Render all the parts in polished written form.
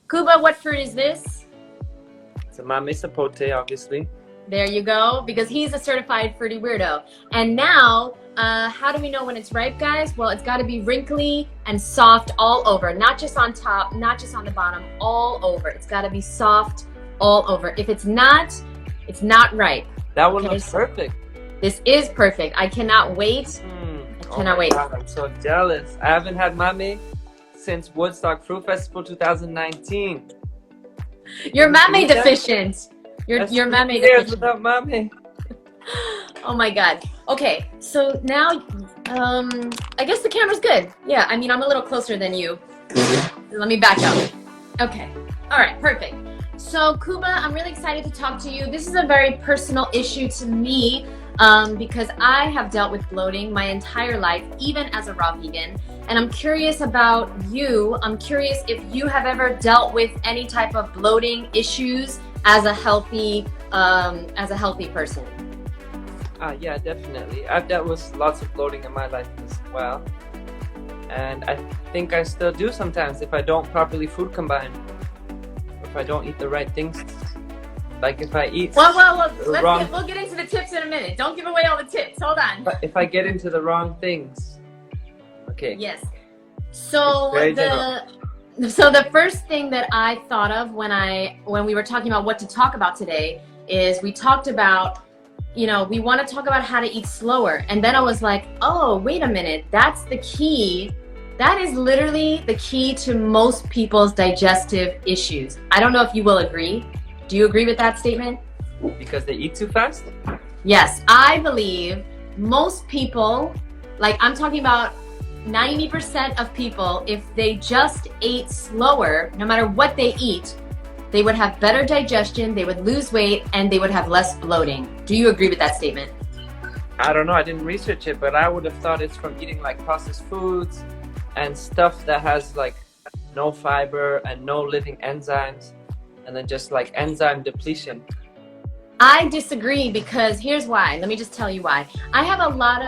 Kuba, what fruit is this? It's a mame sapote, obviously. There you go, because he's a certified fruity weirdo. And now, how do we know when it's ripe, guys? Well, it's got to be wrinkly and soft all over, not just on top, not just on the bottom, all over. It's got to be soft all over. If it's not ripe. That one looks perfect. This is perfect. I cannot wait. I cannot wait. God, I'm so jealous. I haven't had mame since Woodstock Fruit Festival 2019. You're mame deficient. You're mame deficient. Without mame. Oh my God. Okay, so now, I guess the camera's good. Yeah, I mean, I'm a little closer than you. Let me back up. Okay. All right, perfect. So Kuba, I'm really excited to talk to you. This is a very personal issue to me because I have dealt with bloating my entire life, even as a raw vegan. And I'm curious about you. I'm curious if you have ever dealt with any type of bloating issues as a healthy person. Yeah, definitely. I've dealt with lots of bloating in my life as well. And I think I still do sometimes if I don't properly food combine. If I don't eat the right things. Like if I eat we'll get into the tips in a minute. Don't give away all the tips. Hold on. But if I get into the wrong things. Okay. Yes. So the first thing that I thought of when we were talking about what to talk about today is we talked about, we want to talk about how to eat slower. And then I was like, oh, wait a minute. That's the key. That is literally the key to most people's digestive issues. I don't know if you will agree. Do you agree with that statement? Because they eat too fast? Yes, I believe most people, like I'm talking about 90% of people, if they just ate slower, no matter what they eat, they would have better digestion, they would lose weight, and they would have less bloating. Do you agree with that statement? I don't know, I didn't research it, but I would have thought it's from eating like processed foods and stuff that has like no fiber and no living enzymes, and then just like enzyme depletion. I disagree because here's why. Let me just tell you why. I had a lot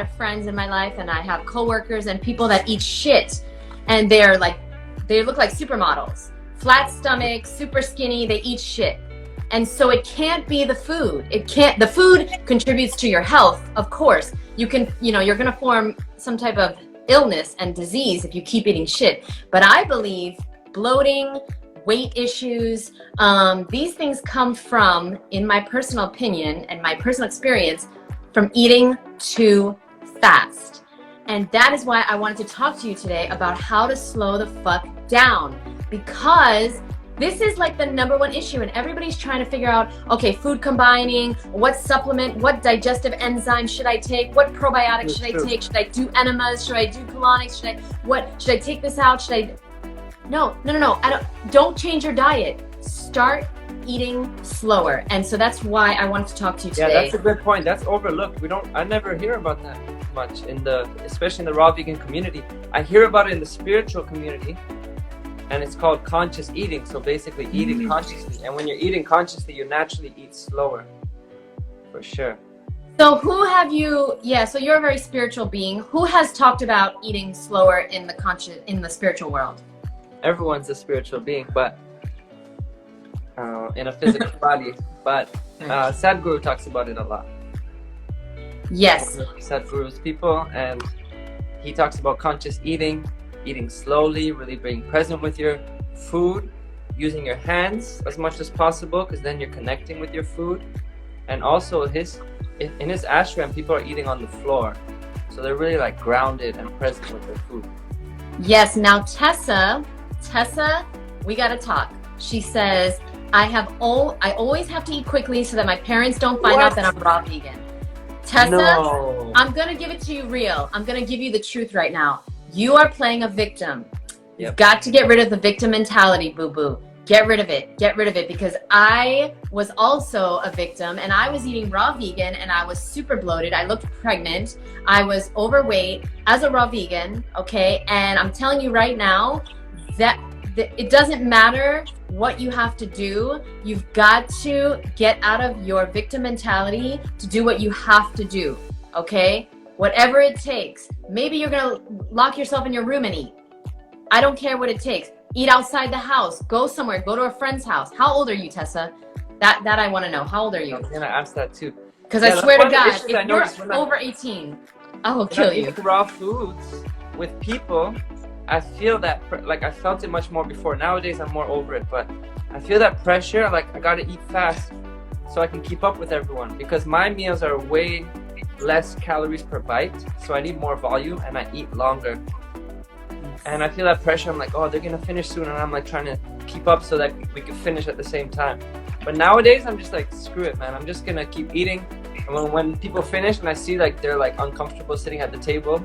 of friends in my life, and I have coworkers and people that eat shit, and they look like supermodels. Flat stomach, super skinny, they eat shit. And so it can't be the food. The food contributes to your health, of course. You're gonna form some type of illness and disease if you keep eating shit. But I believe bloating, weight issues, these things come from, in my personal opinion and my personal experience, from eating too fast. And that is why I wanted to talk to you today about how to slow the fuck down, because this is like the #1 issue, and everybody's trying to figure out, okay, food combining, what supplement, what digestive enzyme should I take, what probiotics should I take, should I do enemas, should I do colonics, should I take this out, No, don't change your diet. Start eating slower. And so that's why I wanted to talk to you today. Yeah, that's a good point. That's overlooked. I never hear about that much especially in the raw vegan community. I hear about it in the spiritual community, and it's called conscious eating. So basically eating consciously. And when you're eating consciously, you naturally eat slower. For sure. So so you're a very spiritual being. Who has talked about eating slower in the spiritual world? Everyone's a spiritual being, but in a physical body. But Sadhguru talks about it a lot. Yes. Sadhguru's people, and he talks about conscious eating slowly, really being present with your food, using your hands as much as possible, because then you're connecting with your food. And also in his ashram, people are eating on the floor, so they're really like grounded and present with their food. Yes. Now Tessa, we gotta talk. She says, I always have to eat quickly so that my parents don't find out that I'm raw vegan. Tessa, no. I'm gonna give it to you real. I'm gonna give you the truth right now. You are playing a victim. Yep. You've got to get rid of the victim mentality, boo-boo. Get rid of it, because I was also a victim, and I was eating raw vegan, and I was super bloated. I looked pregnant. I was overweight as a raw vegan, okay? And I'm telling you right now that it doesn't matter what you have to do. You've got to get out of your victim mentality to do what you have to do, okay? Whatever it takes. Maybe you're gonna lock yourself in your room and eat. I don't care what it takes. Eat outside the house. Go somewhere. Go to a friend's house. How old are you, Tessa? That I want to know. How old are you? I'm gonna ask that too. Because I swear to God, if you're over 18, I will kill you. Eating raw foods with people, I feel that, like, I felt it much more before. Nowadays, I'm more over it, but I feel that pressure, like, I gotta eat fast so I can keep up with everyone, because my meals are way less calories per bite, so I need more volume and I eat longer. And I feel that pressure. I'm like, oh, they're gonna finish soon, and I'm like trying to keep up so that we can finish at the same time. But nowadays, I'm just like, screw it, man. I'm just gonna keep eating. And when people finish and I see like they're like uncomfortable sitting at the table,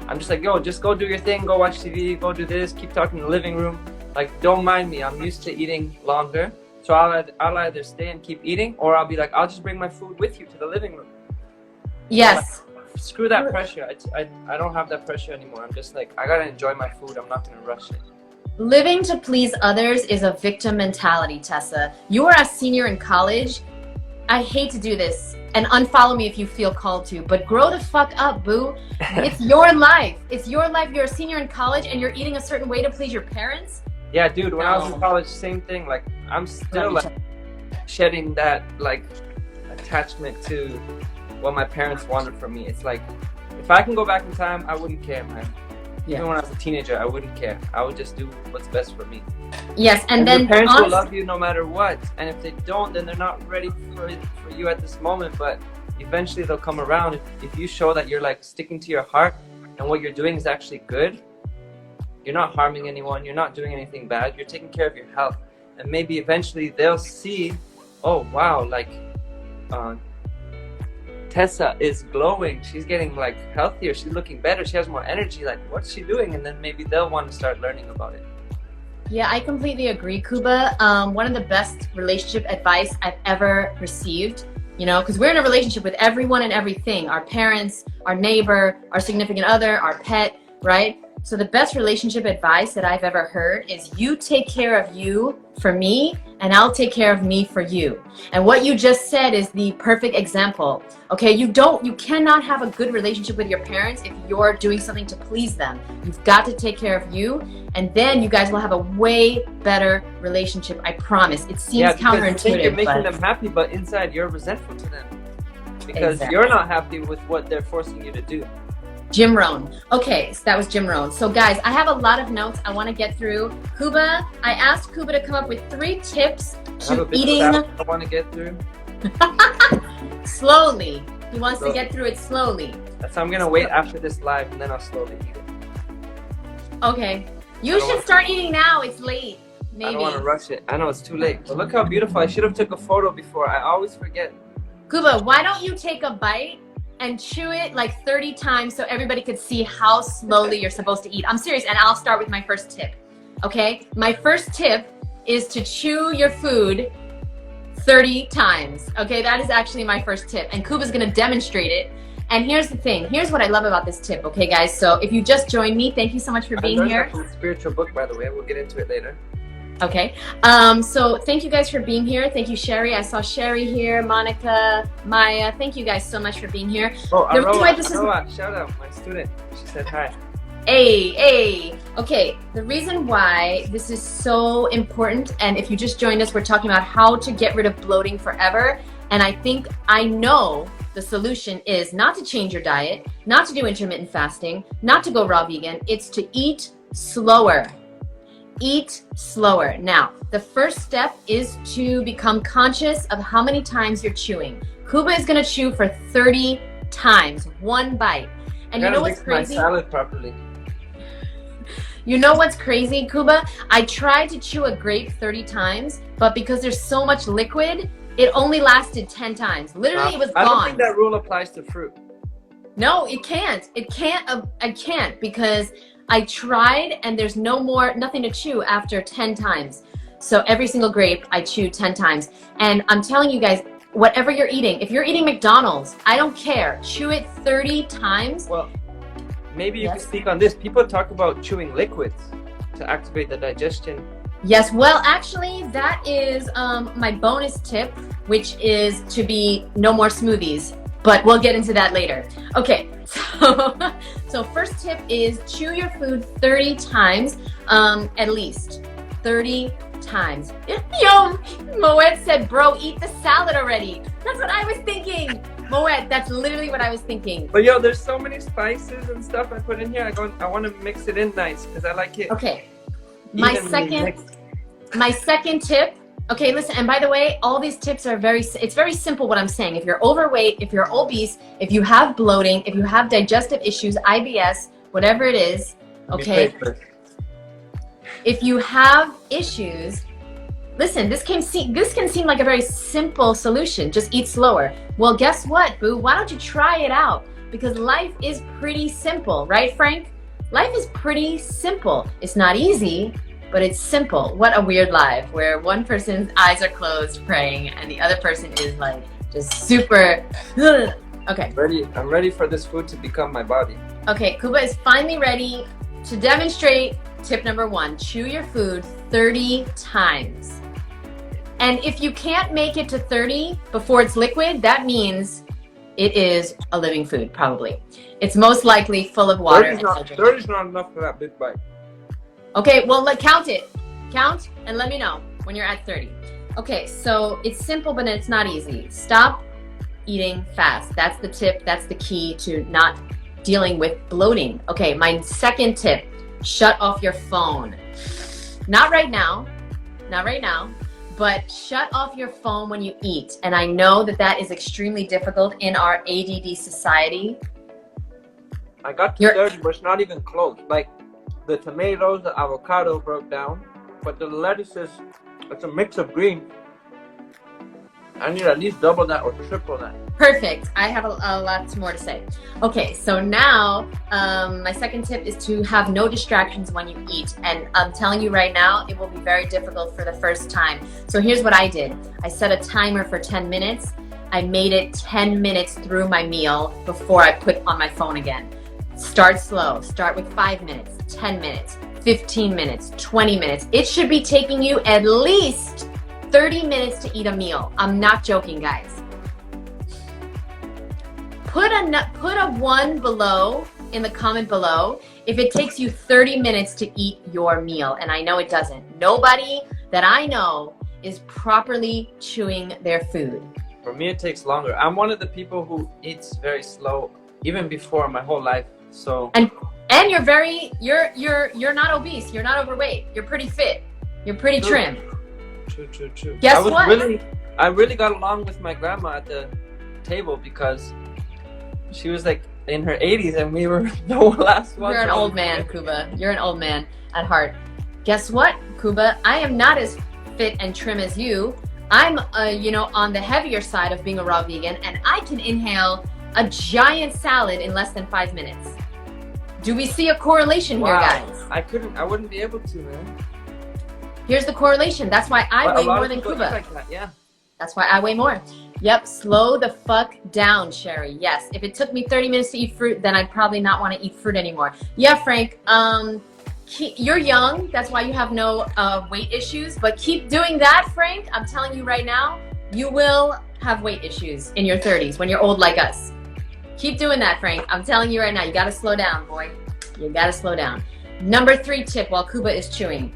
I'm just like, yo, just go do your thing, go watch TV, go do this, keep talking in the living room. Like, don't mind me. I'm used to eating longer, so I'll either stay and keep eating, or I'll be like, I'll just bring my food with you to the living room. Yes. Like, screw that pressure. I don't have that pressure anymore. I'm just like, I gotta enjoy my food. I'm not gonna rush it. Living to please others is a victim mentality, Tessa. You are a senior in college. I hate to do this, and unfollow me if you feel called to, but grow the fuck up, boo. It's your life. It's your life. You're a senior in college and you're eating a certain way to please your parents? Yeah, dude, when I was in college, same thing. Like, I'm still like shedding that like attachment to what my parents wanted from me. It's like, if I can go back in time, I wouldn't care, man. Yeah. Even when I was a teenager, I wouldn't care. I would just do what's best for me. Yes, and then your parents will love you no matter what. And if they don't, then they're not ready for you at this moment. But eventually they'll come around. If you show that you're like sticking to your heart and what you're doing is actually good, you're not harming anyone, you're not doing anything bad, you're taking care of your health. And maybe eventually they'll see, oh wow, like Tessa is glowing, she's getting like healthier, she's looking better, she has more energy, like what's she doing? And then maybe they'll want to start learning about it. Yeah, I completely agree, Kuba. One of the best relationship advice I've ever received, you know, because we're in a relationship with everyone and everything, our parents, our neighbor, our significant other, our pet, right? So the best relationship advice that I've ever heard is you take care of you for me, and I'll take care of me for you. And what you just said is the perfect example. Okay, you cannot have a good relationship with your parents if you're doing something to please them. You've got to take care of you, and then you guys will have a way better relationship, I promise. It seems counterintuitive. You think you're making them happy, but inside you're resentful to them because you're not happy with what they're forcing you to do. Jim Rohn. Okay, so that was Jim Rohn. So guys, I have a lot of notes I want to get through. Kuba, I asked Kuba to come up with 3 tips to eating. I want to get through. Slowly. He wants to get through it slowly. So I'm going to wait after this live and then I'll slowly eat it. Okay. You should start eating now. It's late. Maybe. I don't want to rush it. I know it's too late. But look how beautiful. I should have took a photo before. I always forget. Kuba, why don't you take a bite and chew it like 30 times so everybody could see how slowly you're supposed to eat. I'm serious, and I'll start with my first tip, okay? My first tip is to chew your food 30 times, okay? That is actually my first tip, and Kuba's gonna demonstrate it. And here's the thing, here's what I love about this tip, okay guys? So if you just joined me, thank you so much for being here. It's a spiritual book, by the way, we'll get into it later. Okay, so thank you guys for being here. Thank you, Sherry. I saw Sherry here, Monica, Maya. Thank you guys so much for being here. Oh, Aroa, shout out, my student. She said hi. Hey. Okay, the reason why this is so important, and if you just joined us, we're talking about how to get rid of bloating forever. And I know the solution is not to change your diet, not to do intermittent fasting, not to go raw vegan. It's to eat slower. Eat slower. Now, the first step is to become conscious of how many times you're chewing. Kuba is going to chew for 30 times, 1 bite. And you know what's crazy? My salad properly. You know what's crazy, Kuba? I tried to chew a grape 30 times, but because there's so much liquid, it only lasted 10 times. Literally, it was gone. I don't think that rule applies to fruit. No, it can't. It can't. I can't because I tried and there's nothing to chew after 10 times. So every single grape I chew 10 times. And I'm telling you guys, whatever you're eating, if you're eating McDonald's, I don't care. Chew it 30 times. Well, maybe you can speak on this. People talk about chewing liquids to activate the digestion. Yes, well, actually, that is my bonus tip, which is to be no more smoothies. But we'll get into that later. Okay, so first tip is chew your food 30 times at least. 30 times. Yo, Moet said, bro, eat the salad already. That's what I was thinking. Moet, that's literally what I was thinking. But yo, there's so many spices and stuff I put in here. I want to mix it in nice because I like it. Okay. My second tip. Okay, listen, and by the way, all these tips are it's very simple what I'm saying. If you're overweight, if you're obese, if you have bloating, if you have digestive issues, IBS, whatever it is, okay? If you have issues, listen, this can seem like a very simple solution. Just eat slower. Well, guess what, boo? Why don't you try it out? Because life is pretty simple, right, Frank? Life is pretty simple. It's not easy, but it's simple. What a weird life where one person's eyes are closed praying and the other person is like just super, okay. I'm ready for this food to become my body. Okay, Kuba is finally ready to demonstrate tip number 1. Chew your food 30 times. And if you can't make it to 30 before it's liquid, that means it is a living food, probably. It's most likely full of water. 30 is not enough for that big bite. Okay, well, count it. Count and let me know when you're at 30. Okay, so it's simple, but it's not easy. Stop eating fast. That's the tip. That's the key to not dealing with bloating. Okay, my second tip, shut off your phone. Not right now, but shut off your phone when you eat. And I know that is extremely difficult in our ADD society. I got to 30, but it's not even close. Like the tomatoes, the avocado broke down, but the lettuce it's a mix of greens. I need at least double that or triple that. Perfect. I have a lot more to say. Okay, so now my second tip is to have no distractions when you eat. And I'm telling you right now, it will be very difficult for the first time. So here's what I did. I set a timer for 10 minutes. I made it 10 minutes through my meal before I put on my phone again. Start slow. Start with 5 minutes, 10 minutes, 15 minutes, 20 minutes. It should be taking you at least 30 minutes to eat a meal. I'm not joking, guys. Put a 1 below in the comment below if it takes you 30 minutes to eat your meal. And I know it doesn't. Nobody that I know is properly chewing their food. For me, it takes longer. I'm one of the people who eats very slow, even before my whole life. So and you're not obese. You're not overweight. You're pretty fit. You're pretty trim. True. Guess what? I really got along with my grandma at the table because she was like in her 80s and we were the last ones. You're an old man, Kuba. You're an old man at heart. Guess what, Kuba? I am not as fit and trim as you. I'm, on the heavier side of being a raw vegan, and I can inhale a giant salad in less than 5 minutes. Do we see a correlation here, guys? I wouldn't be able to, man. Here's the correlation. That's why I weigh more than Kuba. Like that, yeah. That's why I weigh more. Yep, slow the fuck down, Sherry. Yes, if it took me 30 minutes to eat fruit, then I'd probably not want to eat fruit anymore. Yeah, Frank, you're young. That's why you have no weight issues. But keep doing that, Frank. I'm telling you right now, you will have weight issues in your 30s when you're old like us. Keep doing that, Frank. I'm telling you right now, you got to slow down, boy. You got to slow down. Number 3 tip while Kuba is chewing.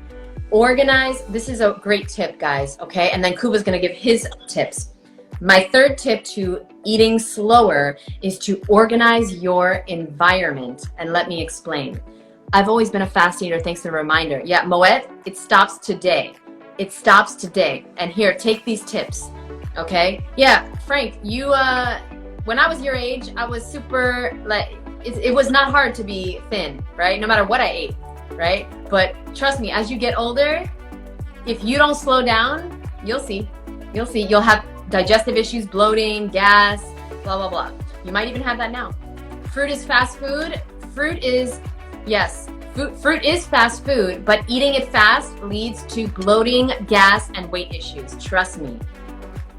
Organize. This is a great tip, guys, okay? And then Kuba's going to give his tips. My third tip to eating slower is to organize your environment. And let me explain. I've always been a fast eater, thanks to the reminder. Yeah, Moet, it stops today. It stops today. And here, take these tips, okay? Yeah, Frank, you, when I was your age, I was super, like, it was not hard to be thin, right? No matter what I ate, right? But trust me, as you get older, if you don't slow down, you'll see. You'll see. You'll have digestive issues, bloating, gas, blah, blah, blah. You might even have that now. Fruit is fast food. Fruit is, yes, fruit is fast food, but eating it fast leads to bloating, gas, and weight issues. Trust me.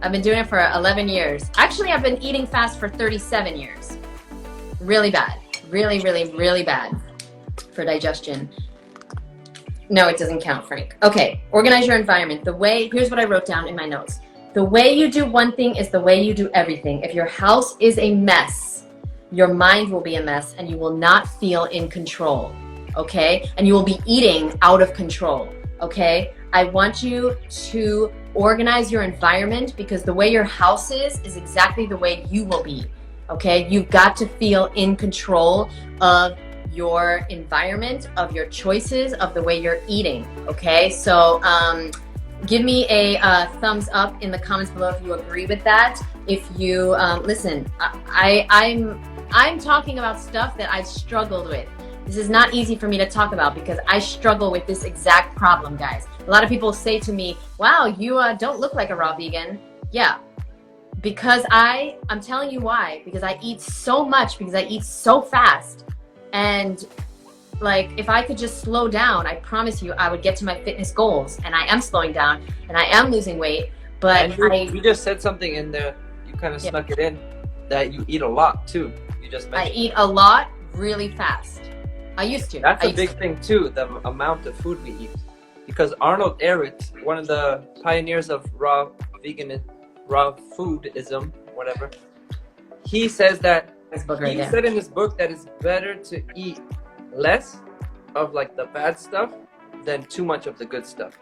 I've been doing it for 11 years. Actually, I've been eating fast for 37 years. Really bad. Really, really, really bad for digestion. No, it doesn't count, Frank. Okay, organize your environment. Here's what I wrote down in my notes. The way you do one thing is the way you do everything. If your house is a mess, your mind will be a mess and you will not feel in control, okay? And you will be eating out of control, okay? I want you to organize your environment, because the way your house is exactly the way you will be. Okay, you've got to feel in control of your environment, of your choices, of the way you're eating. Okay, so give me a thumbs up in the comments below if you agree with that. If you listen, I'm talking about stuff that I've struggled with. This is not easy for me to talk about because I struggle with this exact problem, guys. A lot of people say to me, wow, you don't look like a raw vegan. Yeah, because I'm telling you why. Because I eat so much, because I eat so fast. And like, if I could just slow down, I promise you I would get to my fitness goals. And I am slowing down and I am losing weight. But you just said something in there, you kind of snuck it in, that you eat a lot too. You just mentioned. I eat a lot really fast. I used to. That's a big thing too, the amount of food we eat. Because Arnold Ehret, one of the pioneers of raw foodism, whatever, he says that, he said in his book that it's better to eat less of like the bad stuff than too much of the good stuff.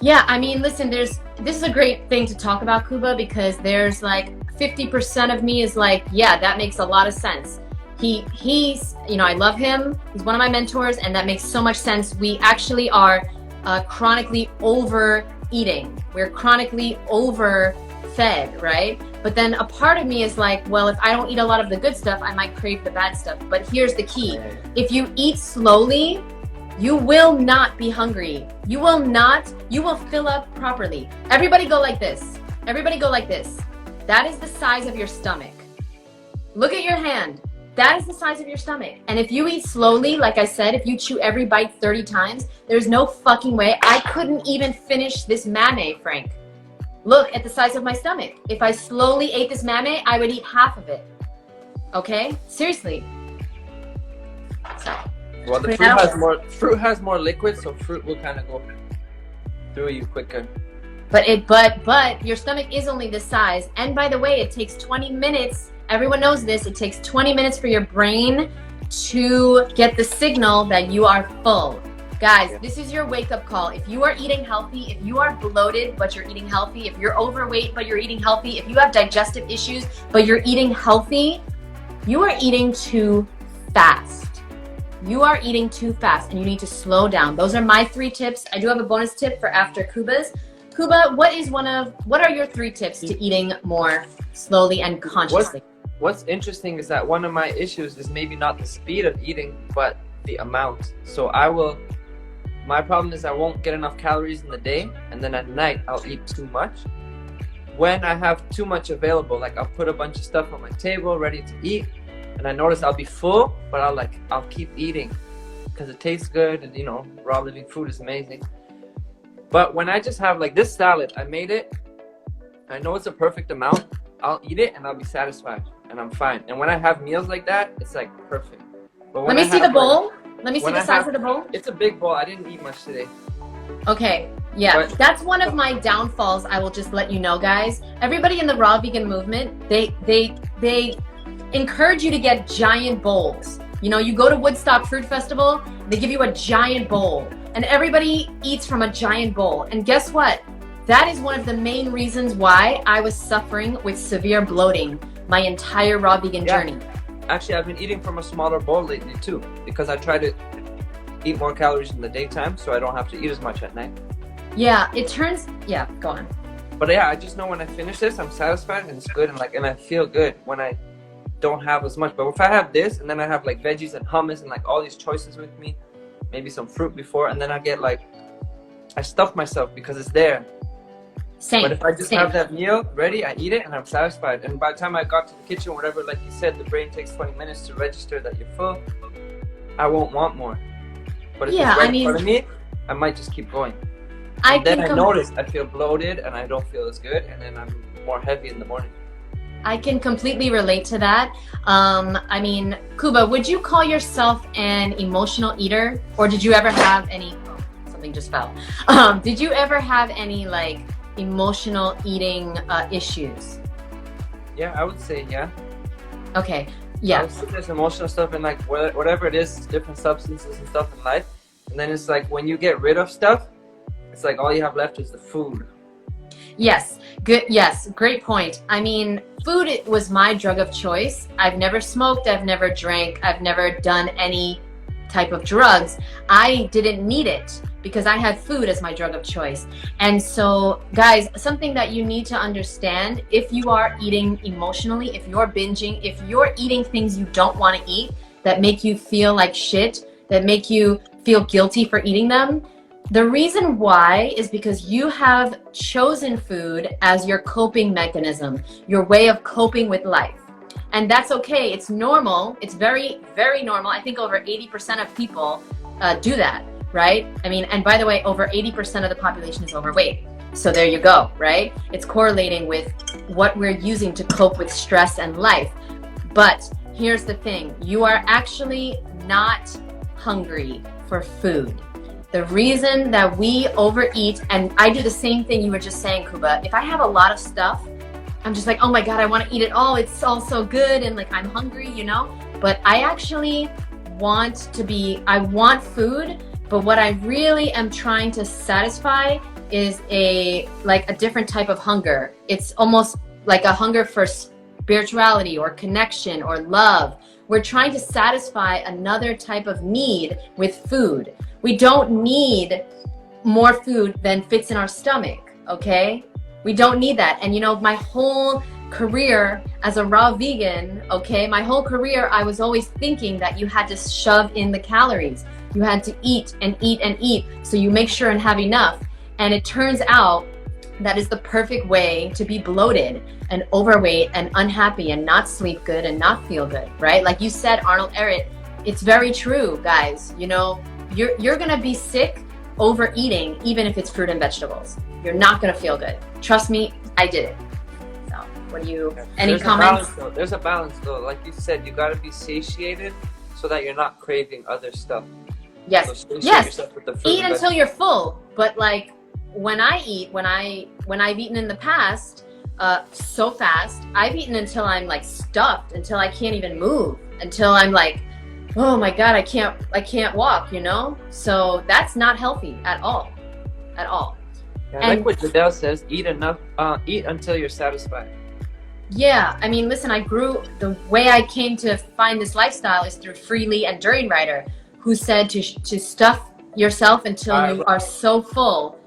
Yeah, I mean, listen, this is a great thing to talk about, Kuba, because there's like 50% of me is like, yeah, that makes a lot of sense. He's, you know, I love him. He's one of my mentors, and that makes so much sense. We actually are chronically overeating. We're chronically overfed, right? But then a part of me is like, well, if I don't eat a lot of the good stuff, I might crave the bad stuff. But here's the key. If you eat slowly, you will not be hungry. You will fill up properly. Everybody go like this. Everybody go like this. That is the size of your stomach. Look at your hand. That is the size of your stomach. And if you eat slowly, like I said, if you chew every bite 30 times, there's no fucking way. I couldn't even finish this mame, Frank. Look at the size of my stomach. If I slowly ate this mame, I would eat half of it. Okay? Seriously. So, well, the fruit has more liquid, so fruit will kind of go through you quicker. But your stomach is only this size. And by the way, it takes 20 minutes. Everyone knows this. It takes 20 minutes for your brain to get the signal that you are full. Guys, this is your wake-up call. If you are eating healthy, if you are bloated but you're eating healthy, if you're overweight but you're eating healthy, if you have digestive issues but you're eating healthy, you are eating too fast. You are eating too fast and you need to slow down. Those are my 3 tips. I do have a bonus tip for after Kuba's. Kuba, what are your 3 tips to eating more slowly and consciously? What's interesting is that one of my issues is maybe not the speed of eating, but the amount. So my problem is I won't get enough calories in the day, and then at night I'll eat too much. When I have too much available, like I'll put a bunch of stuff on my table ready to eat, and I notice I'll be full, but I'll keep eating because it tastes good, and you know, raw living food is amazing. But when I just have like this salad, I made it, I know it's a perfect amount, I'll eat it and I'll be satisfied and I'm fine. And when I have meals like that, it's like perfect. But when Let me see the bowl. Let me see the size of the bowl. It's a big bowl. I didn't eat much today. Okay, yeah, that's one of my downfalls. I will just let you know, guys. Everybody in the raw vegan movement, they encourage you to get giant bowls. You know, you go to Woodstock Fruit Festival, they give you a giant bowl, and everybody eats from a giant bowl. And guess what? That is one of the main reasons why I was suffering with severe bloating my entire raw vegan journey. Actually, I've been eating from a smaller bowl lately too, because I try to eat more calories in the daytime so I don't have to eat as much at night. Yeah, go on. But yeah, I just know when I finish this, I'm satisfied and it's good, and I feel good when I don't have as much. But if I have this and then I have like veggies and hummus and like all these choices with me, maybe some fruit before, and then I get like, I stuff myself because it's there. Same. But if I just have that meal ready, I eat it and I'm satisfied. And by the time I got to the kitchen, whatever, like you said, the brain takes 20 minutes to register that you're full. I won't want more. But if it's right in front of me, I might just keep going. And then I notice I feel bloated and I don't feel as good, and then I'm more heavy in the morning. I can completely relate to that. I mean, Kuba, would you call yourself an emotional eater, or did you ever have any? Oh, something just fell. Did you ever have any like emotional eating issues? Yeah, I would say yeah. Okay, yeah. I would say there's emotional stuff, and like whatever it is, different substances and stuff in life. And then it's like when you get rid of stuff, it's like all you have left is the food. Yes, good. Yes, great point. I mean, food was my drug of choice. I've never smoked, I've never drank, I've never done any type of drugs. I didn't need it because I had food as my drug of choice. And so, guys, something that you need to understand, if you are eating emotionally, if you're binging, if you're eating things you don't want to eat that make you feel like shit, that make you feel guilty for eating them, the reason why is because you have chosen food as your coping mechanism, your way of coping with life. And that's okay. It's normal. It's very, very normal. I think over 80% of people do that, right? I mean, and by the way, over 80% of the population is overweight. So there you go, right? It's correlating with what we're using to cope with stress and life. But here's the thing. You are actually not hungry for food. The reason that we overeat, and I do the same thing you were just saying, Kuba, if I have a lot of stuff, I'm just like, oh my God, I want to eat it all. It's all so good. And like, I'm hungry, you know, but I actually I want food, but what I really am trying to satisfy is a different type of hunger. It's almost like a hunger for spirituality or connection or love. We're trying to satisfy another type of need with food. We don't need more food than fits in our stomach, okay? We don't need that. And you know, my whole career as a raw vegan, okay, my whole career, I was always thinking that you had to shove in the calories. You had to eat and eat and eat, so you make sure and have enough. And it turns out that is the perfect way to be bloated and overweight and unhappy and not sleep good and not feel good, right? Like you said, Arnold Ehret, it's very true, guys. You know, you're gonna be sick overeating, even if it's fruit and vegetables. You're not gonna feel good. Trust me, I did it. So, what do you? Any comments? There's a balance, though. Like you said, you gotta be satiated so that you're not craving other stuff. Yes. So yes. Eat until you're full. But like when I eat, when I've eaten in the past, so fast, I've eaten until I'm like stuffed, until I can't even move, until I'm like, oh my God, I can't walk, you know? So that's not healthy at all. At all. Yeah, and like what Jadelle says, eat enough, eat until you're satisfied. Yeah, I mean, listen, the way I came to find this lifestyle is through Freely and Durian Rider, who said to stuff yourself until you are so full,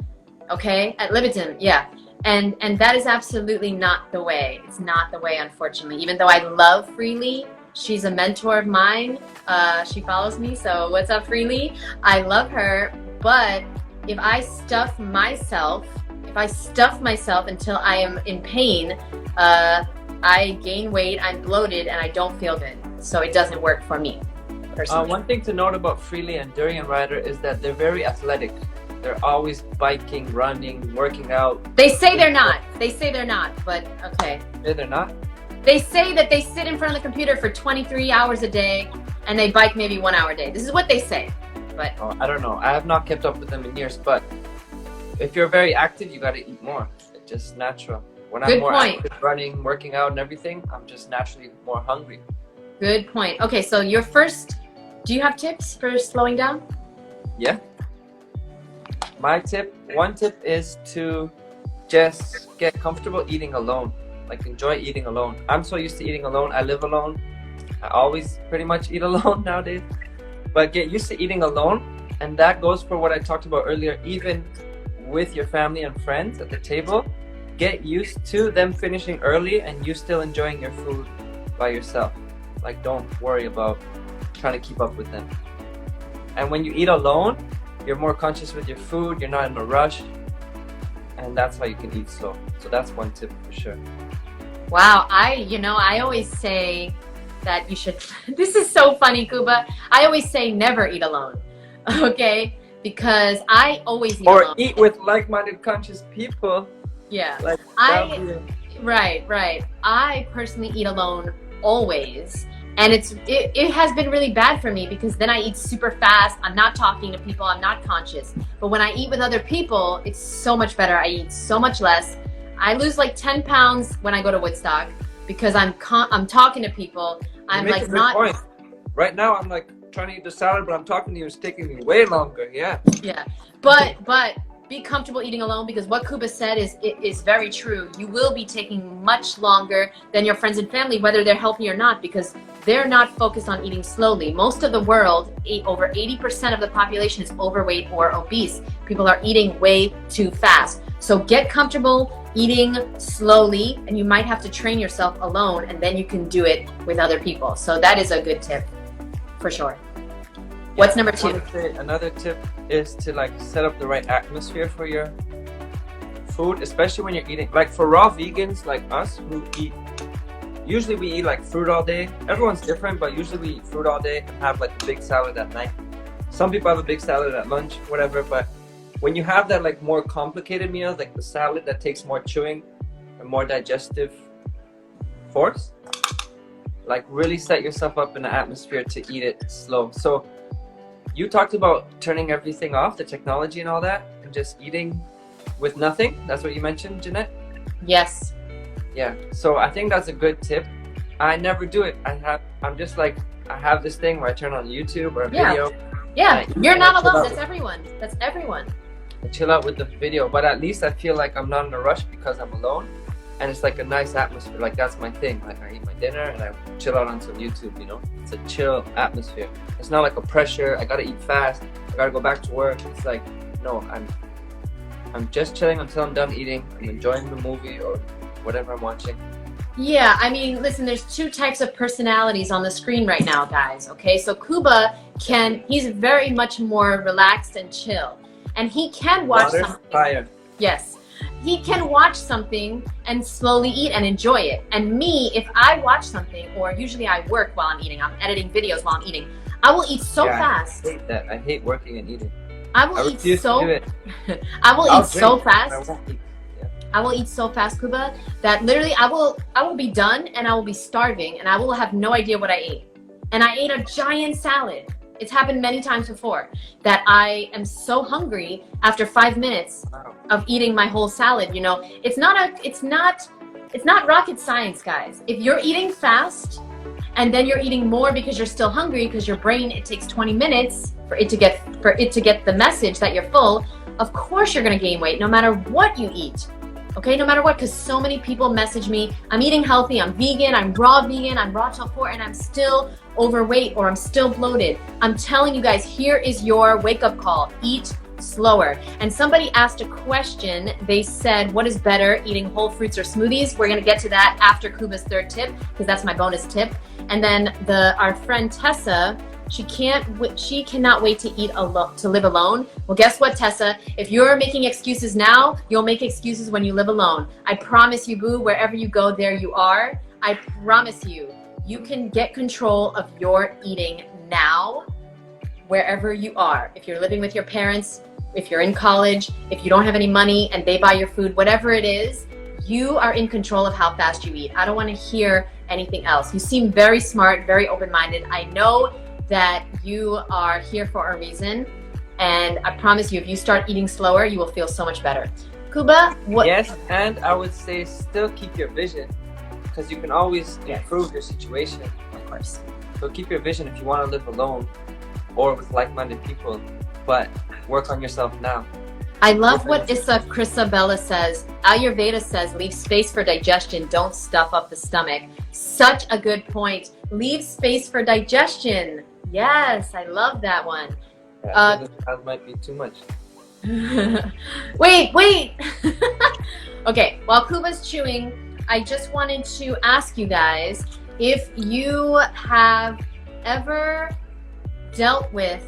okay? At Libitum, yeah. And that is absolutely not the way. It's not the way, unfortunately. Even though I love Freely, she's a mentor of mine. She follows me, so what's up, Freely? I love her, but if I stuff myself until I am in pain, I gain weight, I'm bloated, and I don't feel good. So it doesn't work for me, personally. One thing to note about Freely and Durian Rider is that they're very athletic. They're always biking, running, working out. They say they're not. They say they're not, but okay. Yeah, they're not? They say that they sit in front of the computer for 23 hours a day, and they bike maybe 1 hour a day. This is what they say, but... Oh, I don't know. I have not kept up with them in years, but if you're very active, you got to eat more. It's just natural. When I'm more active, running, working out and everything, I'm just naturally more hungry. Good point. Okay, so your first, do you have tips for slowing down? Yeah. One tip is to just get comfortable eating alone. Like, enjoy eating alone. I'm so used to eating alone. I live alone. I always pretty much eat alone nowadays. But get used to eating alone. And that goes for what I talked about earlier, even with your family and friends at the table. Get used to them finishing early and you still enjoying your food by yourself. Like, don't worry about trying to keep up with them. And when you eat alone, you're more conscious with your food, you're not in a rush, and that's how you can eat slow. So that's one tip for sure. Wow, I always say that you should, this is so funny, Kuba. I always say never eat alone, okay? Because I always eat alone. Or eat with like-minded conscious people. Yeah, like right. I personally eat alone always, and it has been really bad for me because then I eat super fast. I'm not talking to people. I'm not conscious. But when I eat with other people, it's so much better. I eat so much less. I lose like 10 pounds when I go to Woodstock because I'm talking to people. I'm like not. Point. Right now, I'm like trying to eat the salad, but I'm talking to you. It's taking me way longer. Yeah. Yeah, but be comfortable eating alone, because what Kuba said is very true. You will be taking much longer than your friends and family, whether they're healthy or not, because they're not focused on eating slowly. Most of the world, over 80% of the population is overweight or obese. People are eating way too fast. So get comfortable eating slowly, and you might have to train yourself alone, and then you can do it with other people. So that is a good tip for sure. What's number 2? I would say another tip is to like set up the right atmosphere for your food, especially when you're eating. Like for raw vegans like us who eat, usually we eat like fruit all day. Everyone's different, but usually we eat fruit all day and have like a big salad at night. Some people have a big salad at lunch, whatever, but when you have that like more complicated meal, like the salad that takes more chewing and more digestive force, like really set yourself up in the atmosphere to eat it slow. So you talked about turning everything off, the technology and all that, and just eating with nothing. That's what you mentioned, Jeanette? Yes. Yeah, so I think that's a good tip. I never do it. I'm just like, I have this thing where I turn on YouTube or a video. Yeah, you're not alone. That's everyone. That's everyone. I chill out with the video, but at least I feel like I'm not in a rush because I'm alone, and it's like a nice atmosphere. Like that's my thing. Like I eat my dinner and I chill out on some YouTube, you know? It's a chill atmosphere. It's not like a pressure. I gotta eat fast. I gotta go back to work. It's like, no, I'm just chilling until I'm done eating. I'm enjoying the movie or whatever I'm watching. Yeah, I mean, listen, there's 2 types of personalities on the screen right now, guys, okay? So Kuba he's very much more relaxed and chill. And he can watch something. Fire. Yes. He can watch something and slowly eat and enjoy it. And me, if I watch something, or usually I work while I'm eating, I'm editing videos while I'm eating, I will eat so fast. I hate that. I hate working and eating. I will eat so fast. I will eat so fast, Kuba, that literally I will be done and I will be starving and I will have no idea what I ate. And I ate a giant salad. It's happened many times before that I am so hungry after 5 minutes of eating my whole salad. You know, it's not rocket science, guys. If you're eating fast and then you're eating more because you're still hungry, because your brain, it takes 20 minutes for it to get the message that you're full, of course you're gonna gain weight no matter what you eat. Okay, no matter what, because so many people message me, I'm eating healthy, I'm vegan, I'm raw till 4, and I'm still overweight or I'm still bloated. I'm telling you guys, here is your wake-up call. Eat slower. And somebody asked a question. They said, what is better, eating whole fruits or smoothies? We're going to get to that after Kuba's 3rd tip, because that's my bonus tip. And then our friend Tessa, she cannot wait to live alone. Well, guess what, Tessa? If you're making excuses now, you'll make excuses when you live alone. I promise you, boo, wherever you go, there you are. I promise you, you can get control of your eating now, wherever you are. If you're living with your parents, if you're in college, if you don't have any money and they buy your food, whatever it is, you are in control of how fast you eat. I don't want to hear anything else. You seem very smart, very open-minded. I know that you are here for a reason, and I promise you, if you start eating slower, you will feel so much better. Kuba, what? Yes, and I would say still keep your vision, because you can always improve your situation. Of course. So keep your vision if you want to live alone or with like-minded people, but work on yourself now. I love what Issa Chrisabella says. Ayurveda says, leave space for digestion, don't stuff up the stomach. Such a good point. Leave space for digestion. Yes, I love that one. Yeah, that might be too much. Wait. Okay, while Kuba's chewing, I just wanted to ask you guys if you have ever dealt with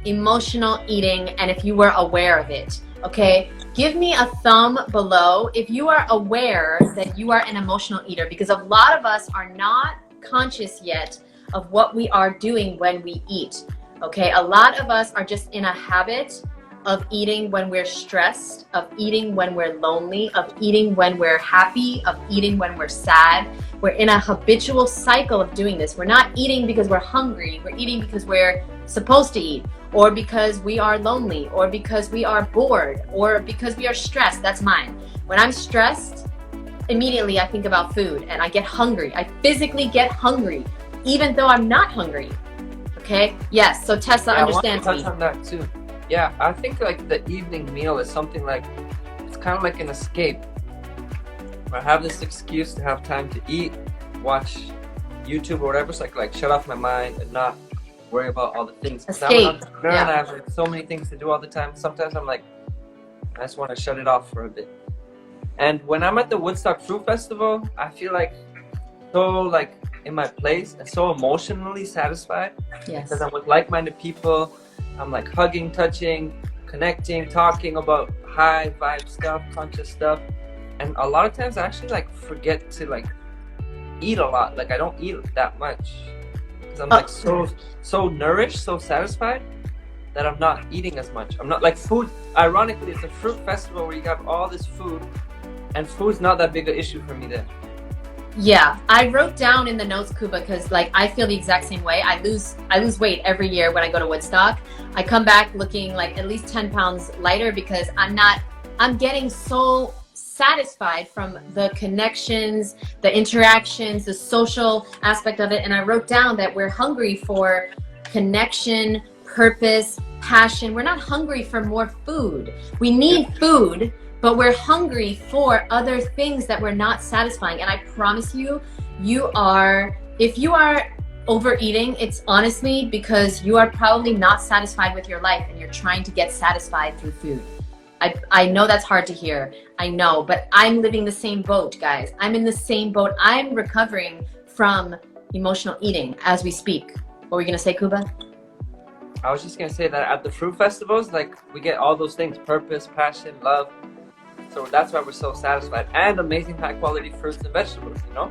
emotional eating and if you were aware of it. Okay, give me a thumb below if you are aware that you are an emotional eater, because a lot of us are not conscious yet of what we are doing when we eat. Okay, a lot of us are just in a habit of eating when we're stressed, of eating when we're lonely, of eating when we're happy, of eating when we're sad. We're in a habitual cycle of doing this. We're not eating because we're hungry. We're eating because we're supposed to eat, or because we are lonely, or because we are bored, or because we are stressed. That's mine. When I'm stressed, immediately I think about food and I get hungry. I physically get hungry, even though I'm not hungry. Okay? Yes, so Tessa understands me. I want to touch on that too. Yeah, I think like the evening meal is something like, it's kind of like an escape. I have this excuse to have time to eat, watch YouTube or whatever, so I can like shut off my mind and not worry about all the things. 'Cause I'm an Escape. entrepreneur and I have like so many things to do all the time. Sometimes I'm like, I just want to shut it off for a bit. And when I'm at the Woodstock Fruit Festival, I feel like so like in my place and so emotionally satisfied. Yes. Because I'm with like-minded people. I'm like hugging, touching, connecting, talking about high vibe stuff, conscious stuff. And a lot of times I actually like forget to like eat a lot. Like I don't eat that much because I'm like so nourished, so satisfied that I'm not eating as much. I'm not like food. Ironically, it's a fruit festival where you have all this food, and food's not that big an issue for me then. Yeah, I wrote down in the notes, Kuba, because like I feel the exact same way. I lose weight every year when I go to Woodstock. I come back looking like at least 10 pounds lighter because I'm getting so satisfied from the connections, the interactions, the social aspect of it. And I wrote down that we're hungry for connection, purpose, passion. We're not hungry for more food. We need food, but we're hungry for other things that we're not satisfying. And I promise you, if you are overeating, it's honestly because you are probably not satisfied with your life and you're trying to get satisfied through food. I know that's hard to hear. I know, but I'm living the same boat, guys. I'm in the same boat. I'm recovering from emotional eating as we speak. What were you gonna say, Kuba? I was just gonna say that at the fruit festivals, like we get all those things: purpose, passion, love. So that's why we're so satisfied, and amazing high quality fruits and vegetables, you know?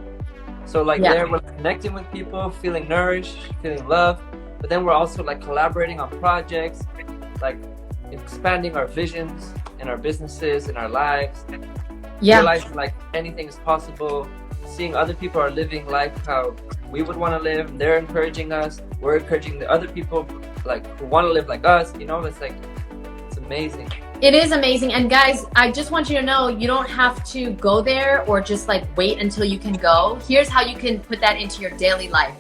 So like there we're connecting with people, feeling nourished, feeling loved, but then we're also like collaborating on projects, like expanding our visions in our businesses, in our lives, realizing like anything is possible, seeing other people are living life how we would want to live, and they're encouraging us, we're encouraging the other people like who want to live like us, you know? It's like, it's amazing. It is amazing. And guys, I just want you to know, you don't have to go there or just like wait until you can go. Here's how you can put that into your daily life.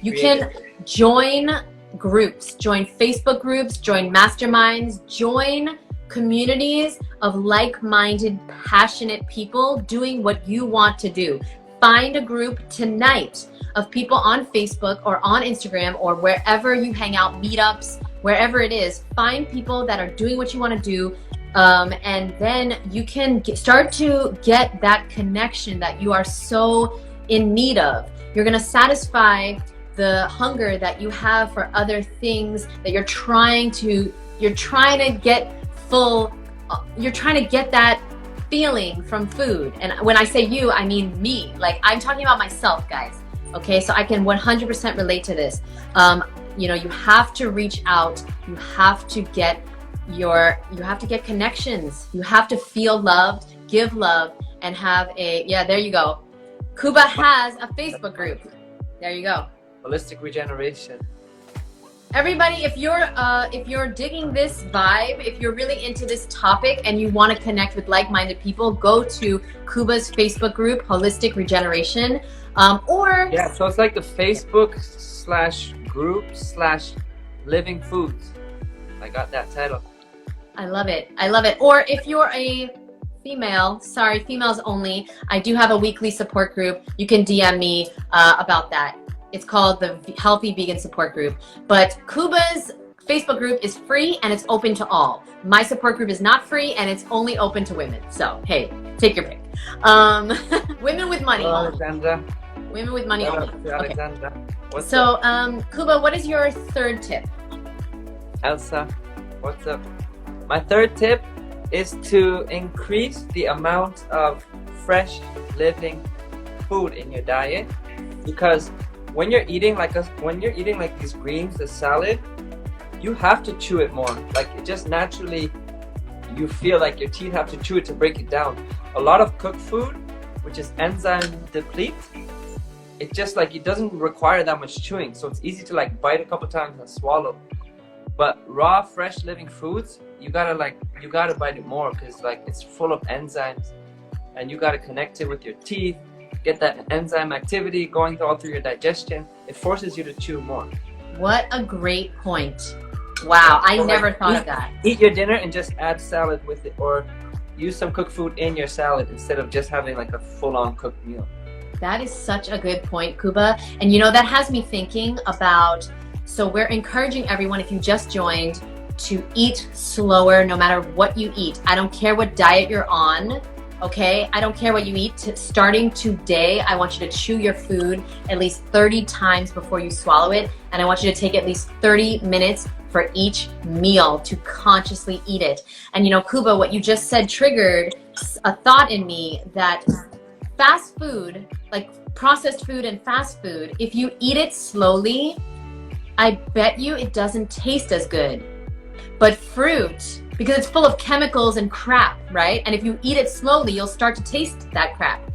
You can join groups, join Facebook groups, join masterminds, join communities of like-minded, passionate people doing what you want to do. Find a group tonight of people on Facebook or on Instagram or wherever you hang out, meetups, wherever it is. Find people that are doing what you want to do, and then you can start to get that connection that you are so in need of. You're going to satisfy the hunger that you have for other things that you're trying to get full. You're trying to get that feeling from food. And when I say you, I mean me. Like, I'm talking about myself, guys. Okay, so I can 100% relate to this. You know, you have to reach out. You have to get connections. You have to feel loved, give love, and have there you go. Kuba has a Facebook group. There you go. Holistic regeneration. Everybody, if you're digging this vibe, if you're really into this topic and you want to connect with like-minded people, go to Kuba's Facebook group, Holistic Regeneration. So it's like the Facebook/group/living foods. I got that title. I love it. I love it. Or if you're a female, sorry, females only, I do have a weekly support group. You can DM me about that. It's called the Healthy Vegan Support Group. But Kuba's Facebook group is free and it's open to all. My support group is not free and it's only open to women. So, hey, take your pick. Women with money. Alexandra. Women with money only. Alexandra. Okay. So, Kuba, what is your third tip? Elsa, what's up? My third tip is to increase the amount of fresh living food in your diet, because when you're eating like these greens, the salad, you have to chew it more. Like, it just naturally, you feel like your teeth have to chew it to break it down. A lot of cooked food, which is enzyme deplete, it just like, it doesn't require that much chewing, so it's easy to like bite a couple times and swallow. But raw, fresh living foods, you gotta bite it more, because like it's full of enzymes, and you gotta connect it with your teeth, get that enzyme activity going all through your digestion. It forces you to chew more. What a great point. Wow, I So, never like, thought of that. eat your dinner and just add salad with it, or use some cooked food in your salad instead of just having like a full-on cooked meal. That is such a good point, Kuba. And that has me thinking about, so we're encouraging everyone, if you just joined, to eat slower no matter what you eat. I don't care what diet you're on, okay? I don't care what you eat. Starting today, I want you to chew your food at least 30 times before you swallow it. And I want you to take at least 30 minutes for each meal to consciously eat it. And Kuba, what you just said triggered a thought in me that fast food, like processed food and fast food, if you eat it slowly, I bet you it doesn't taste as good. But fruit, because it's full of chemicals and crap, right? And if you eat it slowly, you'll start to taste that crap.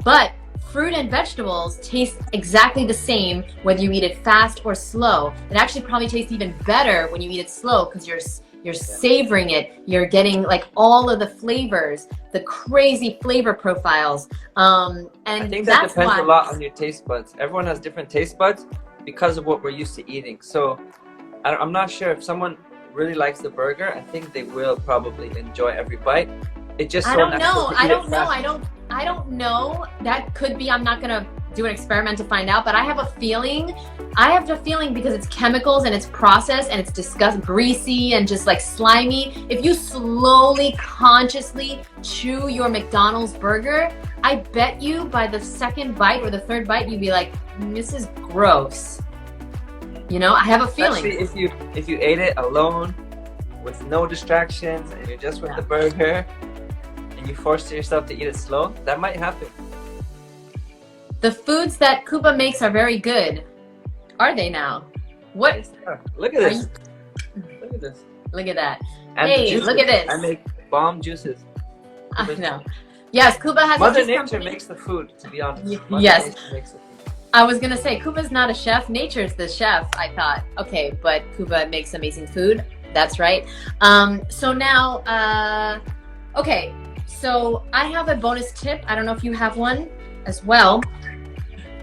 But fruit and vegetables taste exactly the same whether you eat it fast or slow. It actually probably tastes even better when you eat it slow because you're savoring it. You're getting like all of the flavors, the crazy flavor profiles. And I think that depends a lot on your taste buds. Everyone has different taste buds because of what we're used to eating. So I'm not sure if someone really likes the burger, I think they will probably enjoy every bite. It just I don't know. That could be, I'm not gonna do an experiment to find out, but I have a feeling because it's chemicals and it's processed and it's disgusting, greasy and just like slimy. If you slowly, consciously chew your McDonald's burger, I bet you by the second bite or the third bite, you'd be like, this is gross. I have a feeling. Especially if you ate it alone with no distractions and you're just with the burger and you force yourself to eat it slow, that might happen. The foods that Kuba makes are very good. Are they now? What? Yes, look at this. Look at this. Look at that. And hey, look at this. I make bomb juices. I know. Yes, Kuba has Mother Nature makes the food, to be honest. Yes. Nature makes the food. I was going to say, Kuba's not a chef. Nature's the chef, I thought. Okay, but Kuba makes amazing food. That's right. So now, okay. So I have a bonus tip. I don't know if you have one as well.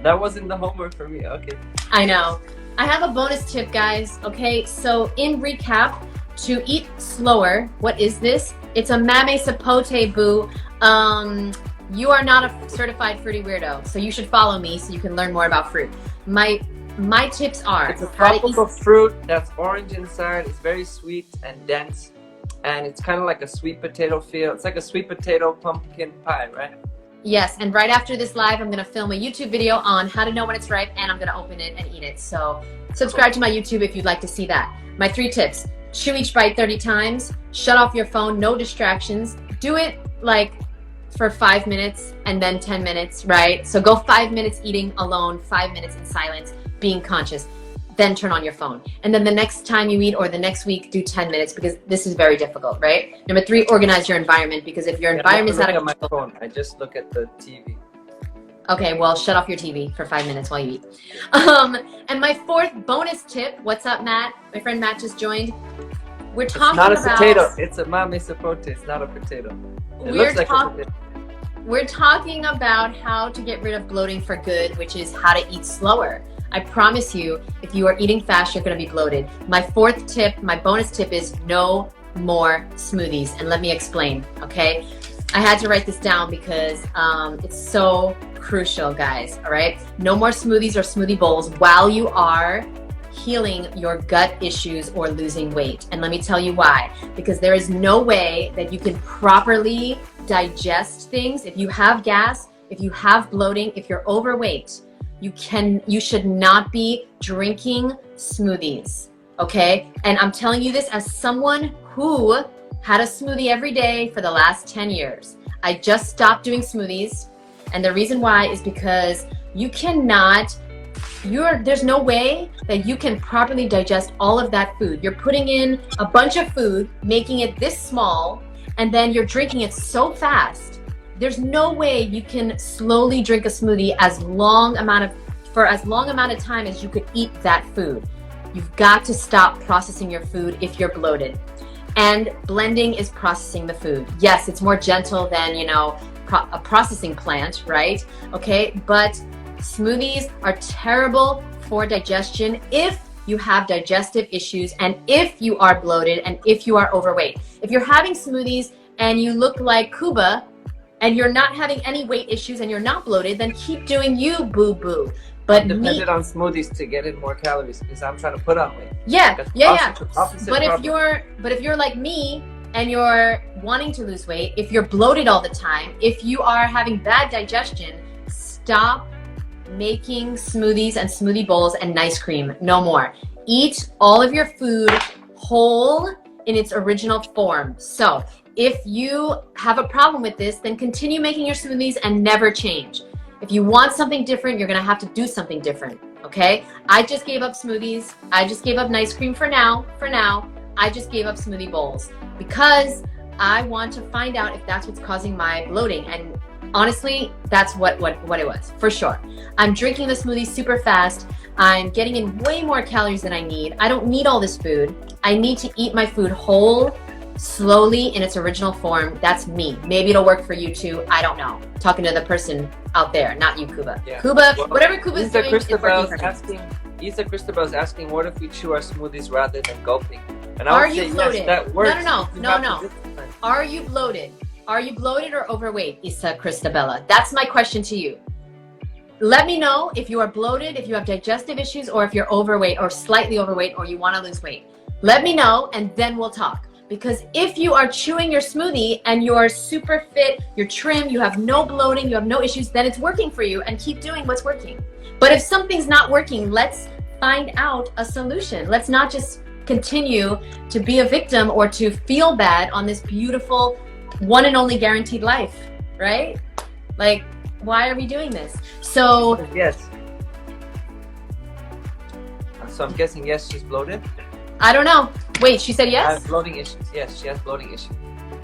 That wasn't the homework for me. Okay. I know. I have a bonus tip, guys. Okay, so in recap, to eat slower, what is this? It's a mame sapote, boo. You are not a certified fruity weirdo, so you should follow me so you can learn more about fruit. My tips are... It's a tropical fruit that's orange inside. It's very sweet and dense, and it's kind of like a sweet potato feel. It's like a sweet potato pumpkin pie, right? Yes, and right after this live, I'm going to film a YouTube video on how to know when it's ripe, and I'm going to open it and eat it. So subscribe to my YouTube if you'd like to see that. My 3 tips. Chew each bite 30 times. Shut off your phone. No distractions. Do it like for 5 minutes and then 10 minutes, right? So go 5 minutes eating alone, 5 minutes in silence, being conscious. Then turn on your phone. And then the next time you eat or the next week, do 10 minutes because this is very difficult, right? Number 3, organize your environment because if your environment is out of control. My phone. I just look at the TV. Okay, well, shut off your TV for 5 minutes while you eat. And my 4th bonus tip, what's up, Matt? My friend Matt just joined. We're talking about... It's not a potato. It's a mame sapote. It's not a potato. It looks like a potato. We're talking about how to get rid of bloating for good, which is how to eat slower. I promise you, if you are eating fast, you're going to be bloated. My 4th tip, my bonus tip is no more smoothies. And let me explain, okay? I had to write this down because it's so crucial, guys, all right? No more smoothies or smoothie bowls while you are healing your gut issues or losing weight. And let me tell you why. Because there is no way that you can properly digest things. If you have gas, if you have bloating, if you're overweight, you should not be drinking smoothies, okay? And I'm telling you this as someone who had a smoothie every day for the last 10 years. I just stopped doing smoothies. And the reason why is because you cannot, there's no way that you can properly digest all of that food. You're putting in a bunch of food, making it this small, and then you're drinking it so fast. There's no way you can slowly drink a smoothie for as long amount of time as you could eat that food. You've got to stop processing your food if you're bloated. And blending is processing the food. Yes, it's more gentle than, a processing plant, right? Okay, but smoothies are terrible for digestion if you have digestive issues, and if you are bloated, and if you are overweight. If you're having smoothies and you look like Kuba, and you're not having any weight issues and you're not bloated, then keep doing you, boo-boo. But I'm dependent on smoothies to get in more calories because I'm trying to put on weight. Yeah. But if you're like me and you're wanting to lose weight, if you're bloated all the time, if you are having bad digestion, stop making smoothies and smoothie bowls and ice cream. No more. Eat all of your food whole in its original form. So if you have a problem with this, then continue making your smoothies and never change. If you want something different, you're gonna have to do something different, okay? I just gave up smoothies. I just gave up ice cream for now. I just gave up smoothie bowls because I want to find out if that's what's causing my bloating. And honestly, that's what it was, for sure. I'm drinking the smoothie super fast. I'm getting in way more calories than I need. I don't need all this food. I need to eat my food whole, slowly, in its original form. That's me. Maybe it'll work for you too. I don't know. Talking to the person out there, not you, Kuba. Yeah. Kuba, well, whatever Kuba's doing is working for me. Isa Cristobal's asking, what if we chew our smoothies rather than gulping? And Are you bloated? Yes, that works. No. Are you bloated? Are you bloated or overweight, Isa Cristabella? That's my question to you. Let me know if you are bloated, if you have digestive issues, or if you're overweight or slightly overweight, or you want to lose weight. Let me know, and then we'll talk. Because if you are chewing your smoothie and you're super fit, you're trim, you have no bloating, you have no issues, then it's working for you, and keep doing what's working. But if something's not working, let's find out a solution. Let's not just continue to be a victim or to feel bad on this beautiful one and only guaranteed life, right? Like, why are we doing this? So yes. So I'm guessing yes, she's bloated. I don't know. Wait, she said yes? I have bloating issues. Yes, she has bloating issues.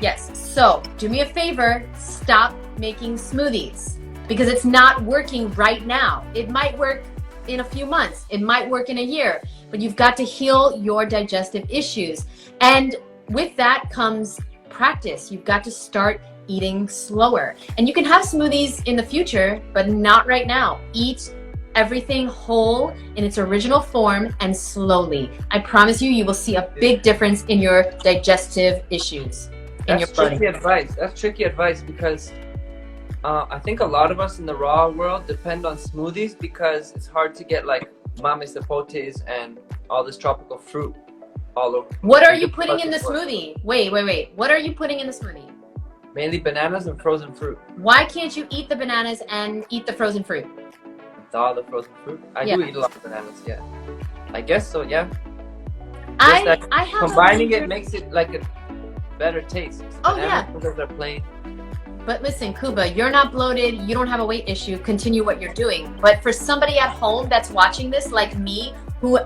Yes. So do me a favor, stop making smoothies because it's not working right now. It might work in a few months. It might work in a year, but you've got to heal your digestive issues. And with that comes practice. You've got to start eating slower. And you can have smoothies in the future, but not right now. Eat everything whole in its original form and slowly. I promise you, you will see a big difference in your digestive issues. That's tricky advice. That's tricky advice because I think a lot of us in the raw world depend on smoothies because it's hard to get like mames zapotes and all this tropical fruit all over. What are you putting in the smoothie? Wait. What are you putting in the smoothie? Mainly bananas and frozen fruit. Why can't you eat the bananas and eat the frozen fruit? All the frozen fruit. I do eat a lot of bananas, yeah. I guess so, yeah. I have combining it makes it like a better taste. Oh yeah. Because they're plain. But listen, Kuba, you're not bloated. You don't have a weight issue. Continue what you're doing. But for somebody at home that's watching this, like me, who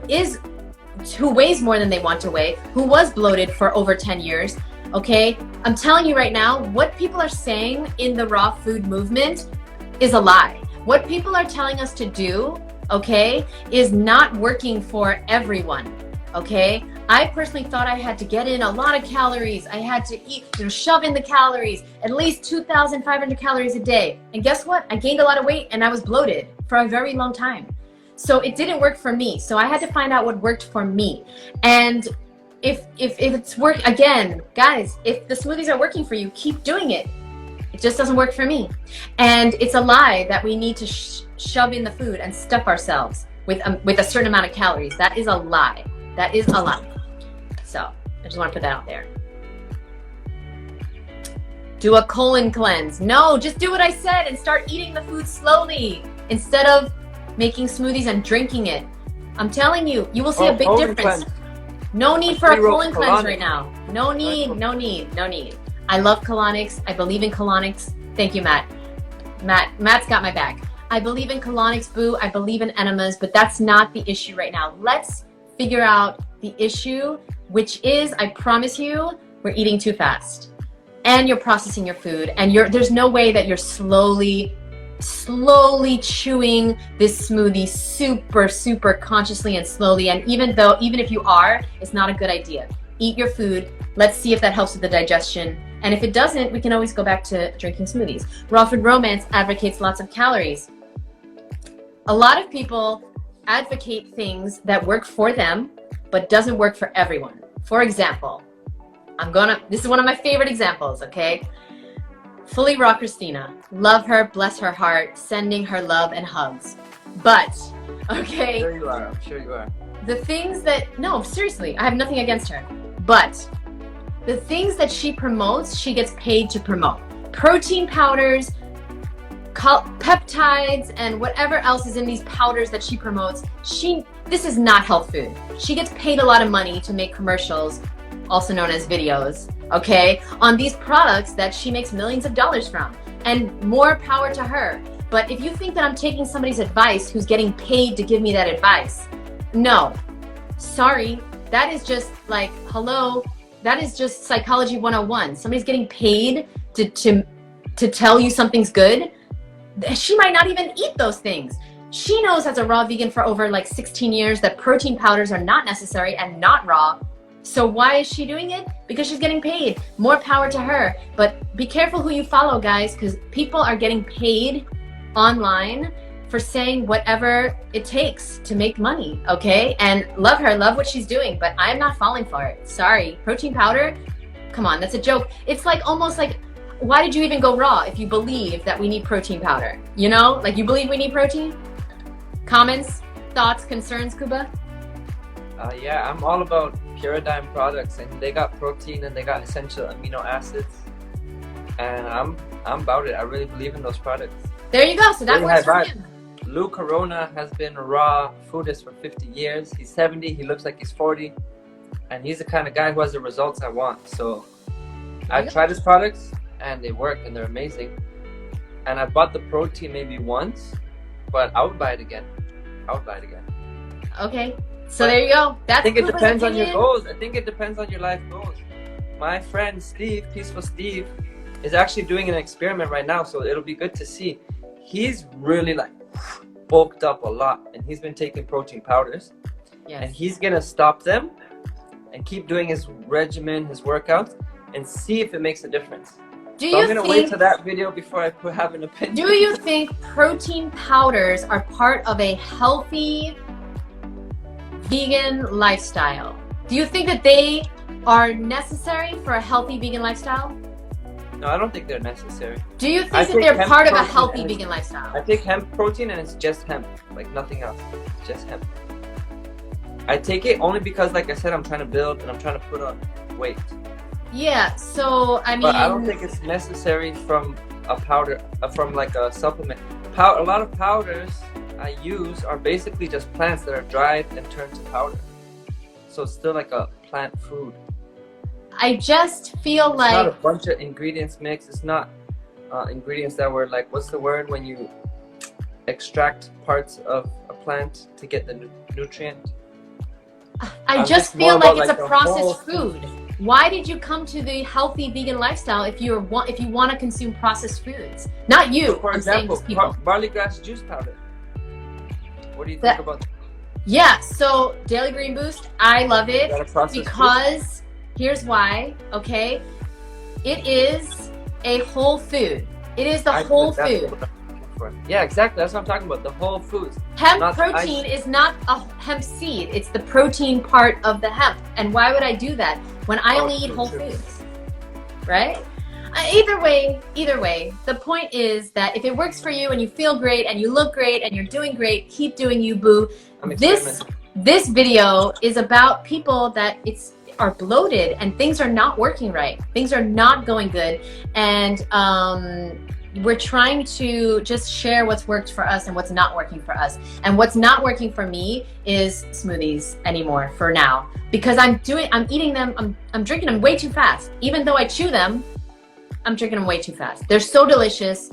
weighs more than they want to weigh, who was bloated for over 10 years, okay? I'm telling you right now, what people are saying in the raw food movement is a lie. What people are telling us to do, okay, is not working for everyone, okay? I personally thought I had to get in a lot of calories. I had to eat, shove in the calories, at least 2,500 calories a day. And guess what? I gained a lot of weight and I was bloated for a very long time. So it didn't work for me. So I had to find out what worked for me. And if it's again, guys, if the smoothies are working for you, keep doing it. It just doesn't work for me. And it's a lie that we need to shove in the food and stuff ourselves with a certain amount of calories. That is a lie. That is a lie. So I just want to put that out there. Do a colon cleanse. No, just do what I said and start eating the food slowly instead of making smoothies and drinking it. I'm telling you, you will see a big difference. Cleanse. No need for a colon cleanse right now. No need. I love colonics. I believe in colonics. Thank you, Matt. Matt's got my back. I believe in colonics, boo. I believe in enemas, but that's not the issue right now. Let's figure out the issue, which is, I promise you, we're eating too fast. And you're processing your food, and there's no way that you're slowly chewing this smoothie super consciously and slowly. And even if you are, it's not a good idea. Eat your food. Let's see if that helps with the digestion. And if it doesn't, we can always go back to drinking smoothies. Raw Food Romance advocates lots of calories. A lot of people advocate things that work for them, but doesn't work for everyone. For example, this is one of my favorite examples, okay? Fully Raw Christina. Love her, bless her heart, sending her love and hugs. But, okay. Sure you are. I'm sure you are. The things that, no, seriously, I have nothing against her. But the things that she promotes, she gets paid to promote. Protein powders, peptides, and whatever else is in these powders that she promotes, this is not health food. She gets paid a lot of money to make commercials, also known as videos, okay, on these products that she makes millions of dollars from, and more power to her. But if you think that I'm taking somebody's advice who's getting paid to give me that advice, no, sorry, that is just like, hello, that is just psychology 101. Somebody's getting paid to tell you something's good. She might not even eat those things. She knows as a raw vegan for over like 16 years that protein powders are not necessary and not raw. So why is she doing it? Because she's getting paid. More power to her. But be careful who you follow, guys, because people are getting paid online for saying whatever it takes to make money, okay? And love her, love what she's doing, but I'm not falling for it. Sorry. Protein powder? Come on, that's a joke. It's like almost like, why did you even go raw if you believe that we need protein powder? You know, like you believe we need protein? Comments, thoughts, concerns, Kuba? Yeah, I'm all about Paradigm products, and they got protein and they got essential amino acids, and I'm about it. I really believe in those products. There you go. So that works for him. Lou Corona has been a raw foodist for 50 years. He's 70. He looks like he's 40, and he's the kind of guy who has the results I want. So I've tried his products, and they work, and they're amazing. And I bought the protein maybe once, but I would buy it again. Okay. So there you go. I think it depends on your goals. I think it depends on your life goals. My friend Steve, Peaceful Steve, is actually doing an experiment right now, so it'll be good to see. He's really like bulked up a lot, and he's been taking protein powders. Yes. And he's gonna stop them and keep doing his regimen, his workouts, and see if it makes a difference. I'm gonna wait to that video before I have an opinion. Do you think protein powders are part of a healthy vegan lifestyle? Do you think that they are necessary for a healthy vegan lifestyle? No, I don't think they're necessary. Do you think that they're part of a healthy vegan lifestyle? I take hemp protein, and it's just hemp, like nothing else. It's just hemp. I take it only because, like I said, I'm trying to build and I'm trying to put on weight. Yeah, so I mean, but I don't think it's necessary from a powder, from like a supplement. A lot of powders I use are basically just plants that are dried and turned to powder. So it's still like a plant food. I just feel like it's not a bunch of ingredients mixed. It's not ingredients that were like, what's the word when you extract parts of a plant to get the nutrient? I just feel like it's a processed food. Why did you come to the healthy vegan lifestyle if you want to consume processed foods? Not you. So for example, barley grass juice powder. What do you think about that? Yeah, so Daily Green Boost, I love it because here's why, okay? It is a whole food. It is the whole food. Yeah, exactly. That's what I'm talking about. The whole foods. Hemp protein is not a hemp seed. It's the protein part of the hemp. And why would I do that when I only eat whole foods? Right? Either way, the point is that if it works for you and you feel great and you look great and you're doing great, keep doing you, boo. This video is about people that are bloated and things are not working right. Things are not going good. And we're trying to just share what's worked for us and what's not working for us. And what's not working for me is smoothies anymore for now, because I'm eating them, I'm drinking them way too fast. Even though I chew them, I'm drinking them way too fast. They're so delicious.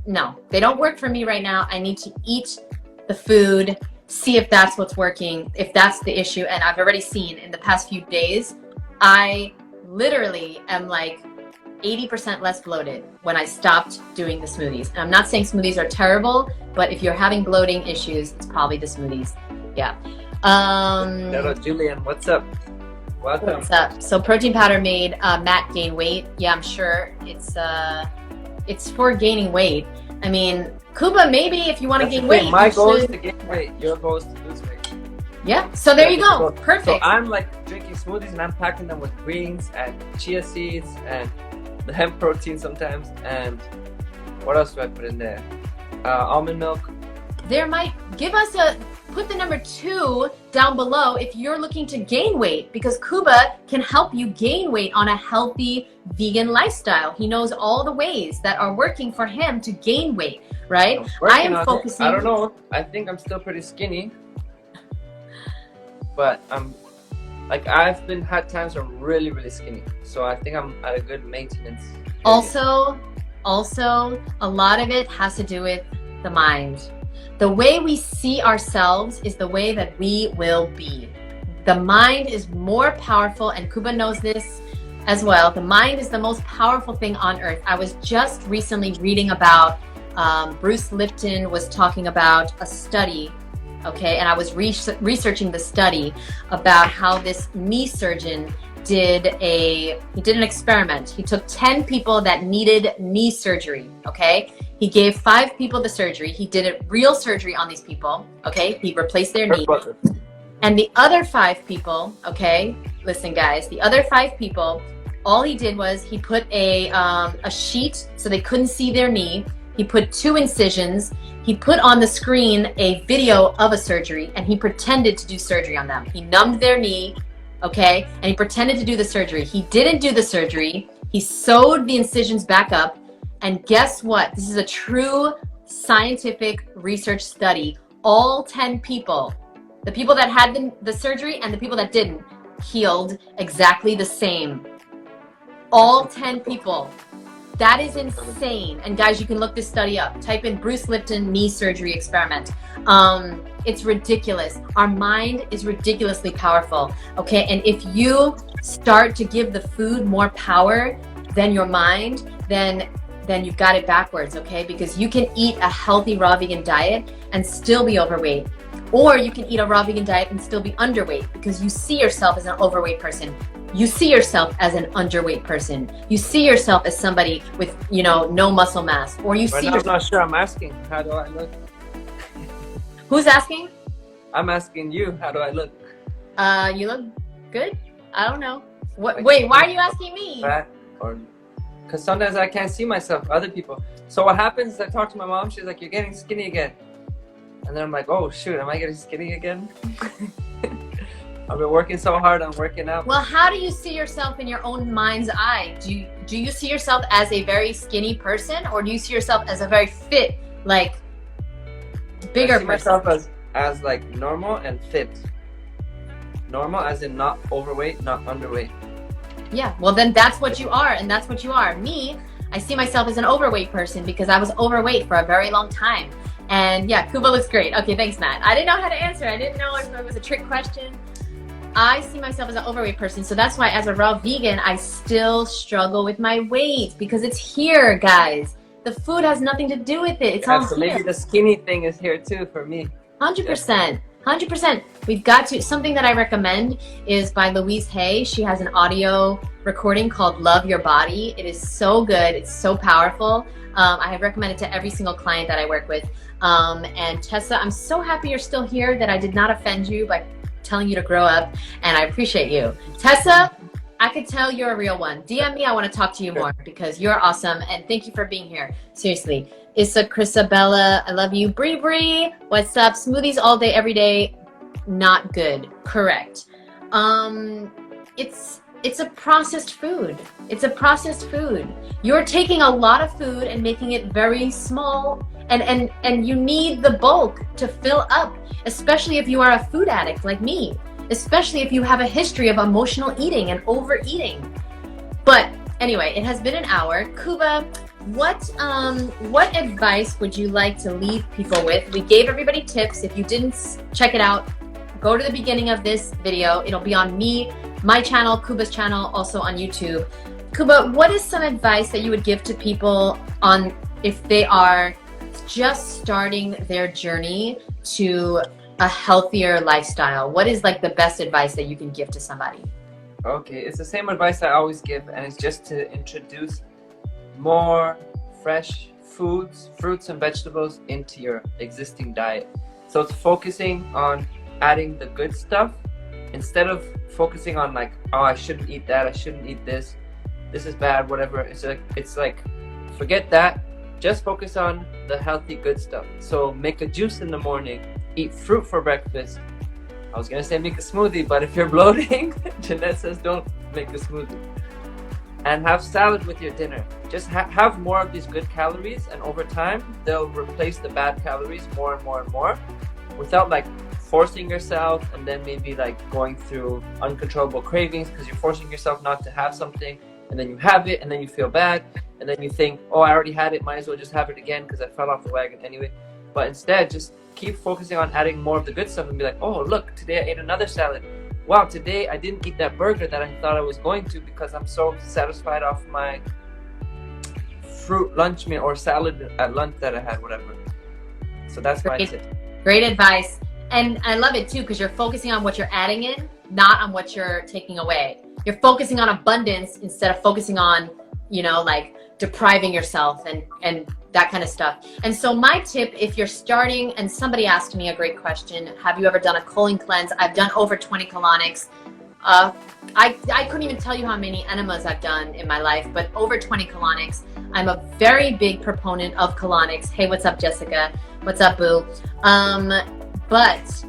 No, they don't work for me right now. I need to eat the food, see if that's what's working, if that's the issue. And I've already seen in the past few days, I literally am like 80% less bloated when I stopped doing the smoothies. And I'm not saying smoothies are terrible, but if you're having bloating issues, it's probably the smoothies. Yeah. Hello, Julian. What's up? Welcome. What's up? So protein powder made Matt gain weight. Yeah, I'm sure it's for gaining weight. I mean, Kuba, maybe if you want to That's gain the thing. weight, My you goal is should. to gain weight. Your goal is to lose weight. Yeah, so there you go. So Perfect. I'm like drinking smoothies and I'm packing them with greens and chia seeds and the hemp protein sometimes. And what else do I put in there? Almond milk. There might put the number 2 down below if you're looking to gain weight, because Kuba can help you gain weight on a healthy vegan lifestyle. He knows all the ways that are working for him to gain weight, right? I am focusing. I don't know. I think I'm still pretty skinny, but I've had times where I'm really, really skinny. So I think I'm at a good maintenance period. Also, a lot of it has to do with the mind. The way we see ourselves is the way that we will be. The mind is more powerful, and Kuba knows this as well. The mind is the most powerful thing on earth. I was just recently reading about, Bruce Lipton was talking about a study, okay? And I was researching the study about how this knee surgeon did an experiment. He took 10 people that needed knee surgery, okay? He gave 5 people the surgery. He did a real surgery on these people, okay? He replaced their knee. And the other 5 people, okay, listen guys, the other 5 people, all he did was he put a sheet so they couldn't see their knee. He put 2 incisions. He put on the screen a video of a surgery, and he pretended to do surgery on them. He numbed their knee, okay, and he pretended to do the surgery. He didn't do the surgery. He sewed the incisions back up. And guess what? This is a true scientific research study. All 10 people, the people that had the surgery and the people that didn't, healed exactly the same. All 10 people. That is insane. And guys, you can look this study up. Type in Bruce Lipton knee surgery experiment. It's ridiculous. Our mind is ridiculously powerful, okay? And if you start to give the food more power than your mind, then you've got it backwards, okay? Because you can eat a healthy raw vegan diet and still be overweight. Or you can eat a raw vegan diet and still be underweight because you see yourself as an overweight person. You see yourself as an underweight person. You see yourself as somebody with, no muscle mass. Or you see I'm not sure. I'm asking, how do I look? Who's asking? I'm asking you, how do I look? You look good. I don't know. Wait, why are you asking me? Because sometimes I can't see myself, other people. So what happens is I talk to my mom, she's like, you're getting skinny again. And then I'm like, oh shoot, am I getting skinny again? I've been working so hard on working out. Well, how do you see yourself in your own mind's eye? Do you see yourself as a very skinny person, or do you see yourself as a very fit, like, bigger person? I see myself as like normal and fit. Normal as in not overweight, not underweight. Yeah, well then that's what you are, and that's what you are. Me, I see myself as an overweight person because I was overweight for a very long time. And yeah, Kuba looks great. Okay, thanks, Matt. I didn't know how to answer. I didn't know if it was a trick question. I see myself as an overweight person, so that's why as a raw vegan, I still struggle with my weight because it's here, guys. The food has nothing to do with it. It's all so here. Maybe the skinny thing is here too for me. 100%. 100%. We've got to. Something that I recommend is by Louise Hay. She has an audio recording called Love Your Body. It is so good. It's so powerful. I have recommended it to every single client that I work with. And Tessa, I'm so happy you're still here, that I did not offend you by telling you to grow up, and I appreciate you. Tessa, I could tell you're a real one. DM me, I want to talk to you more because you're awesome, and thank you for being here. Seriously. Issa Chrisabella, I love you. Bree Bree, what's up? Smoothies all day, every day, not good. Correct. It's a processed food. It's a processed food. You're taking a lot of food and making it very small, and you need the bulk to fill up, especially if you are a food addict like me, especially if you have a history of emotional eating and overeating. But anyway, it has been an hour. Kuba, what advice would you like to leave people with? We gave everybody tips. If you didn't check it out, go to the beginning of this video. It'll be on me, my channel, Kuba's channel, also on YouTube. Kuba, what is some advice that you would give to people on if they are just starting their journey to a healthier lifestyle? What is like the best advice that you can give to somebody? Okay, it's the same advice I always give, and it's just to introduce more fresh foods, fruits and vegetables into your existing diet. So it's focusing on adding the good stuff instead of focusing on like, oh, I shouldn't eat that, I shouldn't eat this is bad, whatever. It's like forget that, just focus on the healthy good stuff. So make a juice in the morning, eat fruit for breakfast. I was gonna say make a smoothie, but if you're bloating, Jeanette says don't make a smoothie. And have salad with your dinner. Just have more of these good calories, and over time they'll replace the bad calories more and more and more, without like forcing yourself and then maybe like going through uncontrollable cravings because you're forcing yourself not to have something, and then you have it and then you feel bad, and then you think, oh, I already had it, might as well just have it again because I fell off the wagon anyway. But instead, just keep focusing on adding more of the good stuff and be like, oh, look, today I ate another salad. Wow, today I didn't eat that burger that I thought I was going to because I'm so satisfied off my fruit lunch meal or salad at lunch that I had, whatever. So that's my tip. Great advice. And I love it too, because you're focusing on what you're adding in, not on what you're taking away. You're focusing on abundance instead of focusing on, you know, like depriving yourself and that kind of stuff. And so my tip, if you're starting, and somebody asked me a great question, have you ever done a colon cleanse? I've done over 20 colonics. I couldn't even tell you how many enemas I've done in my life, but over 20 colonics. I'm a very big proponent of colonics. Hey, what's up, Jessica? What's up, boo? But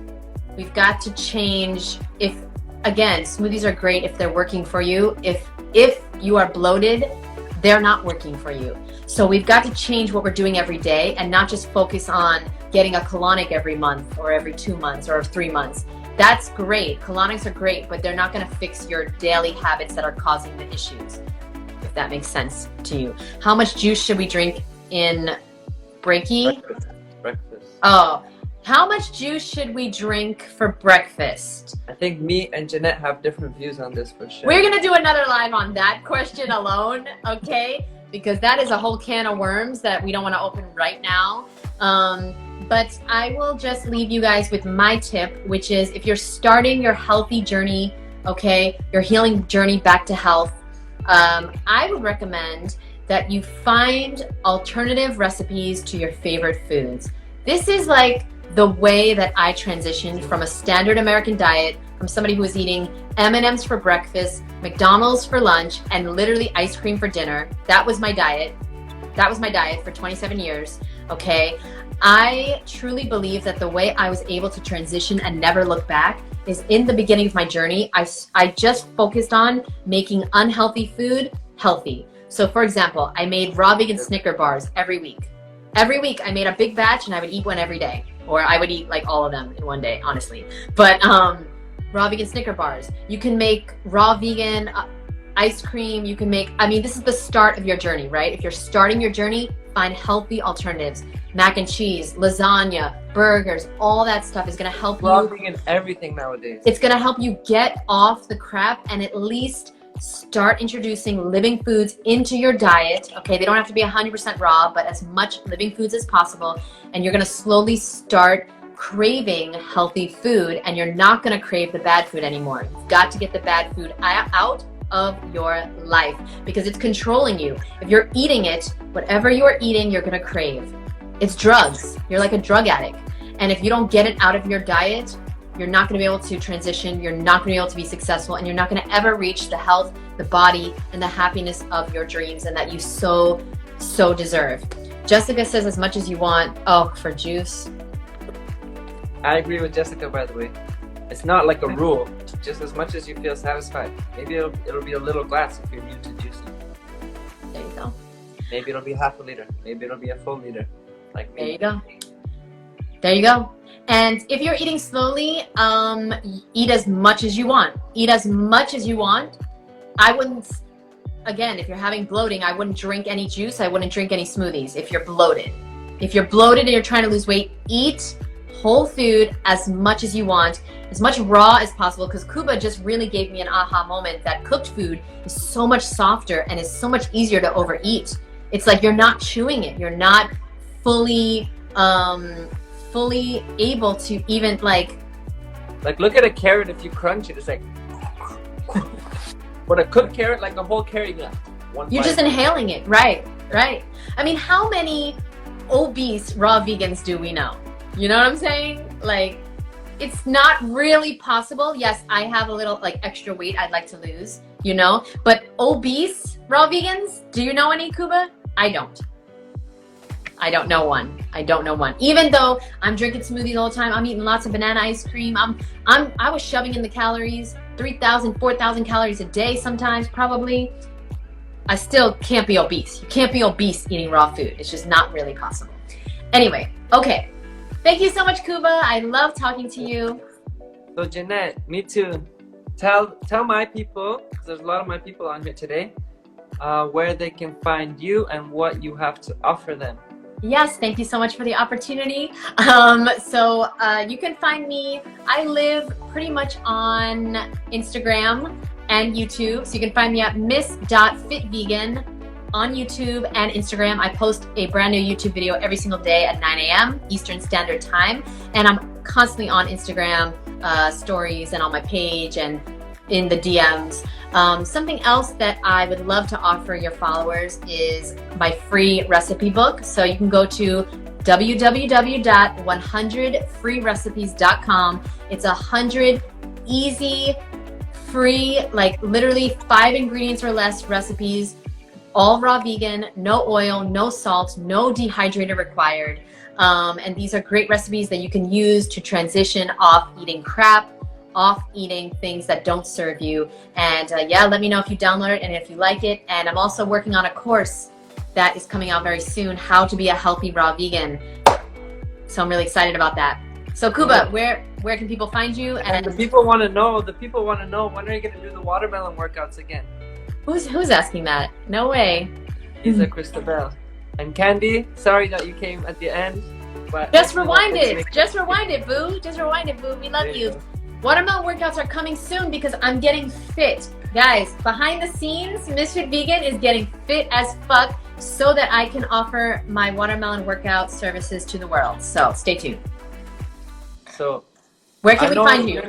we've got to change. If, again, smoothies are great if they're working for you. If you are bloated, they're not working for you. So we've got to change what we're doing every day and not just focus on getting a colonic every month or every 2 months or 3 months. That's great. Colonics are great, but they're not going to fix your daily habits that are causing the issues, if that makes sense to you. How much juice should we drink in Breaky? Breakfast. Oh, how much juice should we drink for breakfast? I think me and Jeanette have different views on this for sure. We're going to do another live on that question alone, okay? Because that is a whole can of worms that we don't want to open right now. But I will just leave you guys with my tip, which is if you're starting your healthy journey, okay, your healing journey back to health, I would recommend that you find alternative recipes to your favorite foods. This is like the way that I transitioned from a standard American diet, from somebody who was eating M&Ms for breakfast, McDonald's for lunch, and literally ice cream for dinner. That was my diet. That was my diet for 27 years, okay? I truly believe that the way I was able to transition and never look back is in the beginning of my journey, I just focused on making unhealthy food healthy. So for example, I made raw vegan Snicker bars every week. Every week I made a big batch and I would eat one every day. Or I would eat like all of them in one day, honestly. But raw vegan Snicker bars. You can make raw vegan ice cream. You can make, I mean, this is the start of your journey, right? If you're starting your journey, find healthy alternatives. Mac and cheese, lasagna, burgers, all that stuff is gonna help you. Raw vegan everything nowadays. It's gonna help you get off the crap and at least start introducing living foods into your diet. Okay, they don't have to be 100% raw, but as much living foods as possible. And you're gonna slowly start craving healthy food, and you're not gonna crave the bad food anymore. You've got to get the bad food out of your life because it's controlling you. If you're eating it, whatever you are eating, you're gonna crave. It's drugs. You're like a drug addict. And if you don't get it out of your diet, you're not going to be able to transition, you're not going to be able to be successful, and you're not going to ever reach the health, the body, and the happiness of your dreams and that you so deserve. Jessica says as much as you want. Oh, for juice. I agree with Jessica, by the way. It's not like a rule, just as much as you feel satisfied. Maybe it'll be a little glass if you're new to juicing. There you go. Maybe it'll be half a liter. Maybe it'll be a full liter. Like me. There you go. There you go. And if you're eating slowly, eat as much as you want. Eat as much as you want. I wouldn't, again, if you're having bloating, I wouldn't drink any juice. I wouldn't drink any smoothies if you're bloated. If you're bloated and you're trying to lose weight, eat whole food as much as you want, as much raw as possible, because Kuba just really gave me an aha moment that cooked food is so much softer and is so much easier to overeat. It's like you're not chewing it. You're not fully able to even like look at a carrot. If you crunch it, it's like but a cooked carrot, like a whole carrot, you're just inhaling it. Right. I mean, how many obese raw vegans do we know? You know what I'm saying? Like, it's not really possible. Yes, I have a little like extra weight I'd like to lose, you know, but obese raw vegans, do you know any, Kuba? I don't. I don't know one. I don't know one. Even though I'm drinking smoothies all the time, I'm eating lots of banana ice cream. I was shoving in the calories, 3,000, 4,000 calories a day sometimes, probably. I still can't be obese. You can't be obese eating raw food. It's just not really possible. Anyway, okay. Thank you so much, Kuba. I love talking to you. So Jeanette, me too. Tell my people, because there's a lot of my people on here today, where they can find you and what you have to offer them. Yes, thank you so much for the opportunity. So you can find me, I live pretty much on Instagram and YouTube. So you can find me at miss.fitvegan on YouTube and Instagram. I post a brand new YouTube video every single day at 9 a.m. Eastern Standard Time. And I'm constantly on Instagram stories and on my page and in the DMs. Something else that I would love to offer your followers is my free recipe book. So you can go to www.100freerecipes.com. It's 100 easy, free, like literally 5 ingredients or less recipes, all raw vegan, no oil, no salt, no dehydrator required. And these are great recipes that you can use to transition off eating crap, off eating things that don't serve you. And yeah, let me know if you download it and if you like it. And I'm also working on a course that is coming out very soon, how to be a healthy raw vegan. So I'm really excited about that. So Kuba, where can people find you? And the people want to know, when are you going to do the watermelon workouts again? Who's asking that? No way. Isa Christabel. And Candy, sorry that you came at the end. But just rewind it. Just rewind it, boo. Just rewind it, boo. We love you. Watermelon workouts are coming soon because I'm getting fit. Guys, behind the scenes, Misfit Vegan is getting fit as fuck so that I can offer my watermelon workout services to the world. So stay tuned. So where can we find you?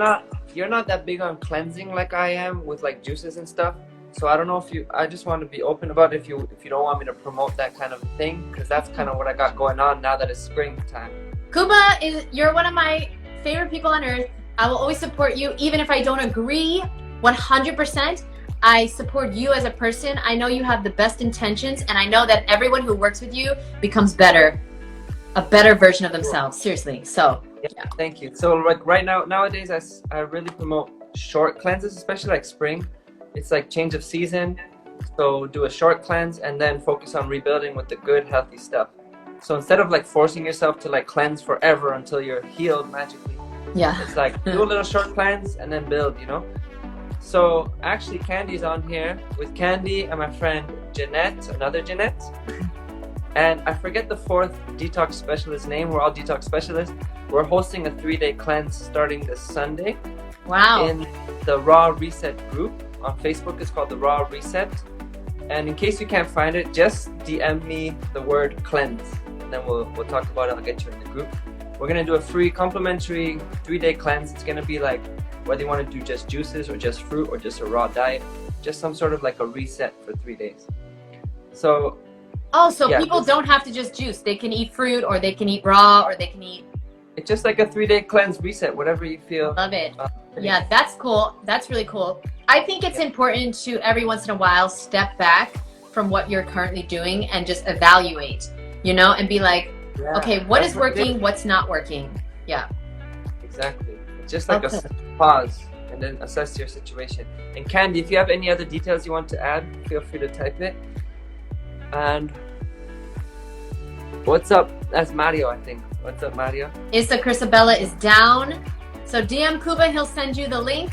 You're not that big on cleansing like I am with like juices and stuff. So I don't know if I just want to be open about it if you don't want me to promote that kind of thing, because that's kind of what I got going on now that it's springtime. Kuba, you're one of my favorite people on earth. I will always support you, even if I don't agree 100%. I support you as a person. I know you have the best intentions, and I know that everyone who works with you becomes better, a better version of themselves. Seriously. So, yeah. Thank you. So, like right now, nowadays, I really promote short cleanses, especially like spring. It's like change of season. So do a short cleanse and then focus on rebuilding with the good, healthy stuff. So instead of like forcing yourself to like cleanse forever until you're healed magically, yeah, it's like do a little short cleanse and then build, you know? So actually Candy's on here with Candy and my friend Jeanette, another Jeanette. And I forget the fourth detox specialist name. We're all detox specialists. We're hosting a 3-day cleanse starting this Sunday. Wow. In the Raw Reset group on Facebook. It's called the Raw Reset. And in case you can't find it, just DM me the word cleanse. And then we'll talk about it. I'll get you in the group. We're going to do a free complimentary 3-day cleanse. It's going to be like whether you want to do just juices or just fruit or just a raw diet. Just some sort of like a reset for 3 days. So yeah, people don't have to just juice. They can eat fruit, or they can eat raw, or they can eat... It's just like a 3-day cleanse reset, whatever you feel. Love it. Yeah, that's cool. That's really cool. I think it's important to every once in a while step back from what you're currently doing and just evaluate, you know, and be like, okay, what is working, what's not working? Yeah. Exactly. It's just like a pause and then assess your situation. And Candy, if you have any other details you want to add, feel free to type it. And what's up? That's Mario, I think. What's up, Mario? Issa Chrisabella is down. So DM Kuba, he'll send you the link.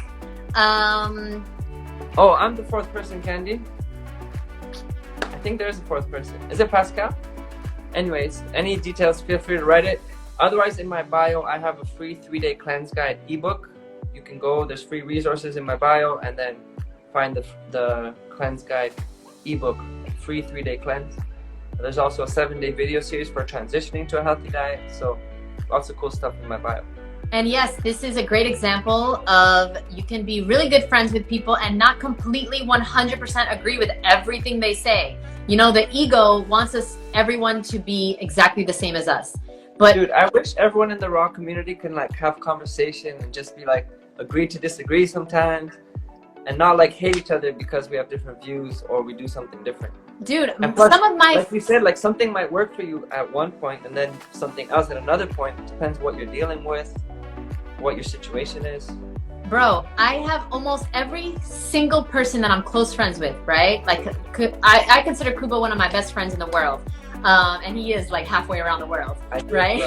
Oh, I'm the fourth person, Candy. I think there's a fourth person. Is it Pascal? Anyways, any details, feel free to write it. Otherwise, in my bio, I have a free 3-day cleanse guide ebook. You can go, there's free resources in my bio, and then find the cleanse guide ebook, free 3-day cleanse. There's also a 7-day video series for transitioning to a healthy diet. So lots of cool stuff in my bio. And yes, this is a great example of you can be really good friends with people and not completely 100% agree with everything they say. You know, the ego wants everyone to be exactly the same as us. But dude, I wish everyone in the raw community can like have conversation and just be like agree to disagree sometimes, and not like hate each other because we have different views or we do something different. Dude, and plus, some of my, like we said, like something might work for you at one point and then something else at another point. It depends what you're dealing with, what your situation is. Bro, I have almost every single person that I'm close friends with, right? Like, I consider Kuba one of my best friends in the world. And he is like halfway around the world, right?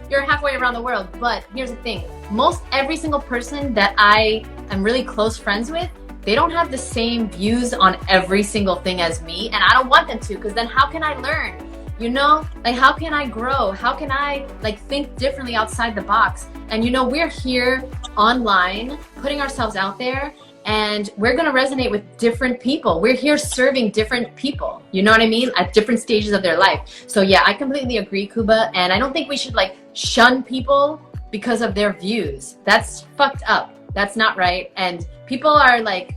You're halfway around the world. But here's the thing. Most every single person that I am really close friends with, they don't have the same views on every single thing as me. And I don't want them to, because then how can I learn? You know, like how can I grow? How can I like think differently outside the box? And you know, we're here online, putting ourselves out there, and we're gonna resonate with different people. We're here serving different people, you know what I mean? At different stages of their life. So yeah, I completely agree, Kuba. And I don't think we should like shun people because of their views. That's fucked up. That's not right. And people are like,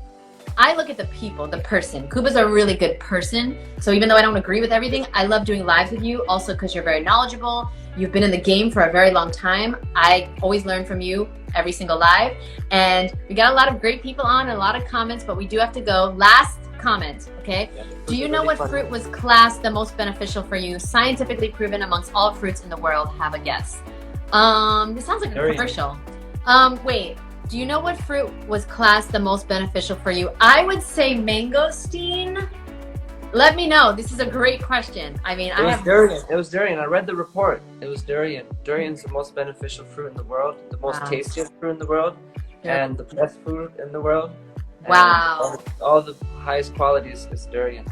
I look at the people, the person. Kuba's a really good person. So even though I don't agree with everything, I love doing lives with you also because you're very knowledgeable. You've been in the game for a very long time. I always learn from you every single live. And we got a lot of great people on, a lot of comments, but we do have to go. Last comment, okay? Do you know what fruit was classed the most beneficial for you? Scientifically proven amongst all fruits in the world. Have a guess. This sounds like a commercial. Wait. Do you know what fruit was classed the most beneficial for you? I would say mangosteen. Let me know. This is a great question. I mean, durian. It was durian. I read the report. It was durian. Durian's the most beneficial fruit in the world, the most tastiest fruit in the world, and the best food in the world. Wow. All the highest qualities is durian.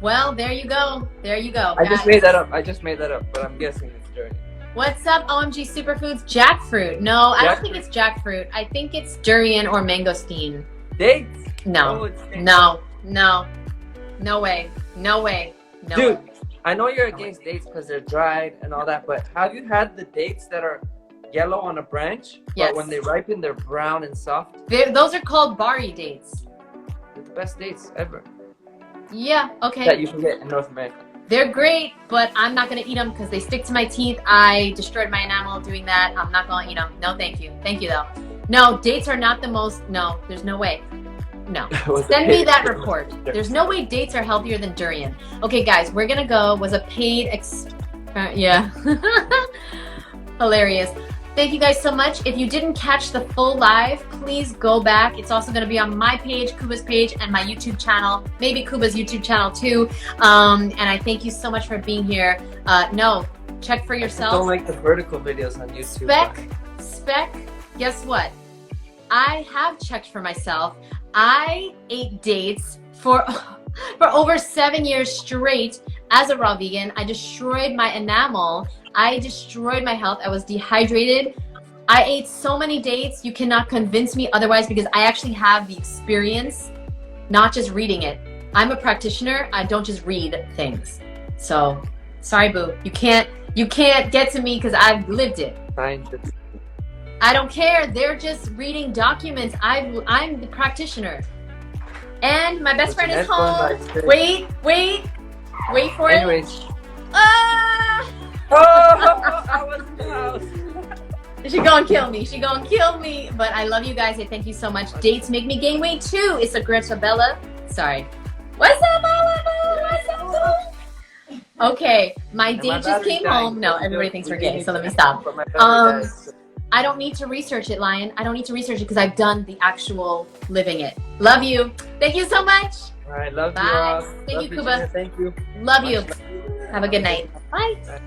Well, there you go. There you go. I just made that up, but I'm guessing it's durian. What's up, OMG Superfoods? Jackfruit. No, I don't think it's jackfruit. I think it's durian or mangosteen. Dates? No. No. No. No way. No way. No. Dude, I know you're against dates because they're dried and all that, but have you had the dates that are yellow on a branch? Yes. But when they ripen, they're brown and soft? Those are called bari dates. They're the best dates ever. Yeah, okay. That you can get in North America. They're great, but I'm not going to eat them because they stick to my teeth. I destroyed my enamel doing that. I'm not going to eat them. No, thank you. Thank you, though. No, dates are not the most... No, there's no way. No. Send me that report. There's no way dates are healthier than durian. Okay, guys, we're going to go. Was a paid... yeah. Hilarious. Thank you guys so much. If you didn't catch the full live, please go back. It's also going to be on my page, Kuba's page, and my YouTube channel, maybe Kuba's YouTube channel too. And I thank you so much for being here. No, check for yourself. I don't like the vertical videos on YouTube. Spec, guess what? I have checked for myself. I ate dates for over 7 years straight as a raw vegan. I destroyed my enamel. I destroyed my health. I was dehydrated. I ate so many dates. You cannot convince me otherwise because I actually have the experience, not just reading it. I'm a practitioner. I don't just read things. So, sorry, boo. You can't get to me because I've lived it. I don't care. They're just reading documents. I'm the practitioner. And my best friend is home. Wait for it. Anyways. Ah! Oh, I was in the house. She gonna kill me. She gonna kill me. But I love you guys. And thank you so much. Dates make me gain weight too. It's a Greta Bella. Sorry. What's up, Bella? What's up? Okay, my date just came home. No, everybody thinks we're gay, so let me stop. I don't need to research it, Lion. I don't need to research it because I've done the actual living it. Love you. Thank you so much. All right, love you. Bye. Thank you, Kuba. Thank you. Love you. Have a good night. Bye. Bye.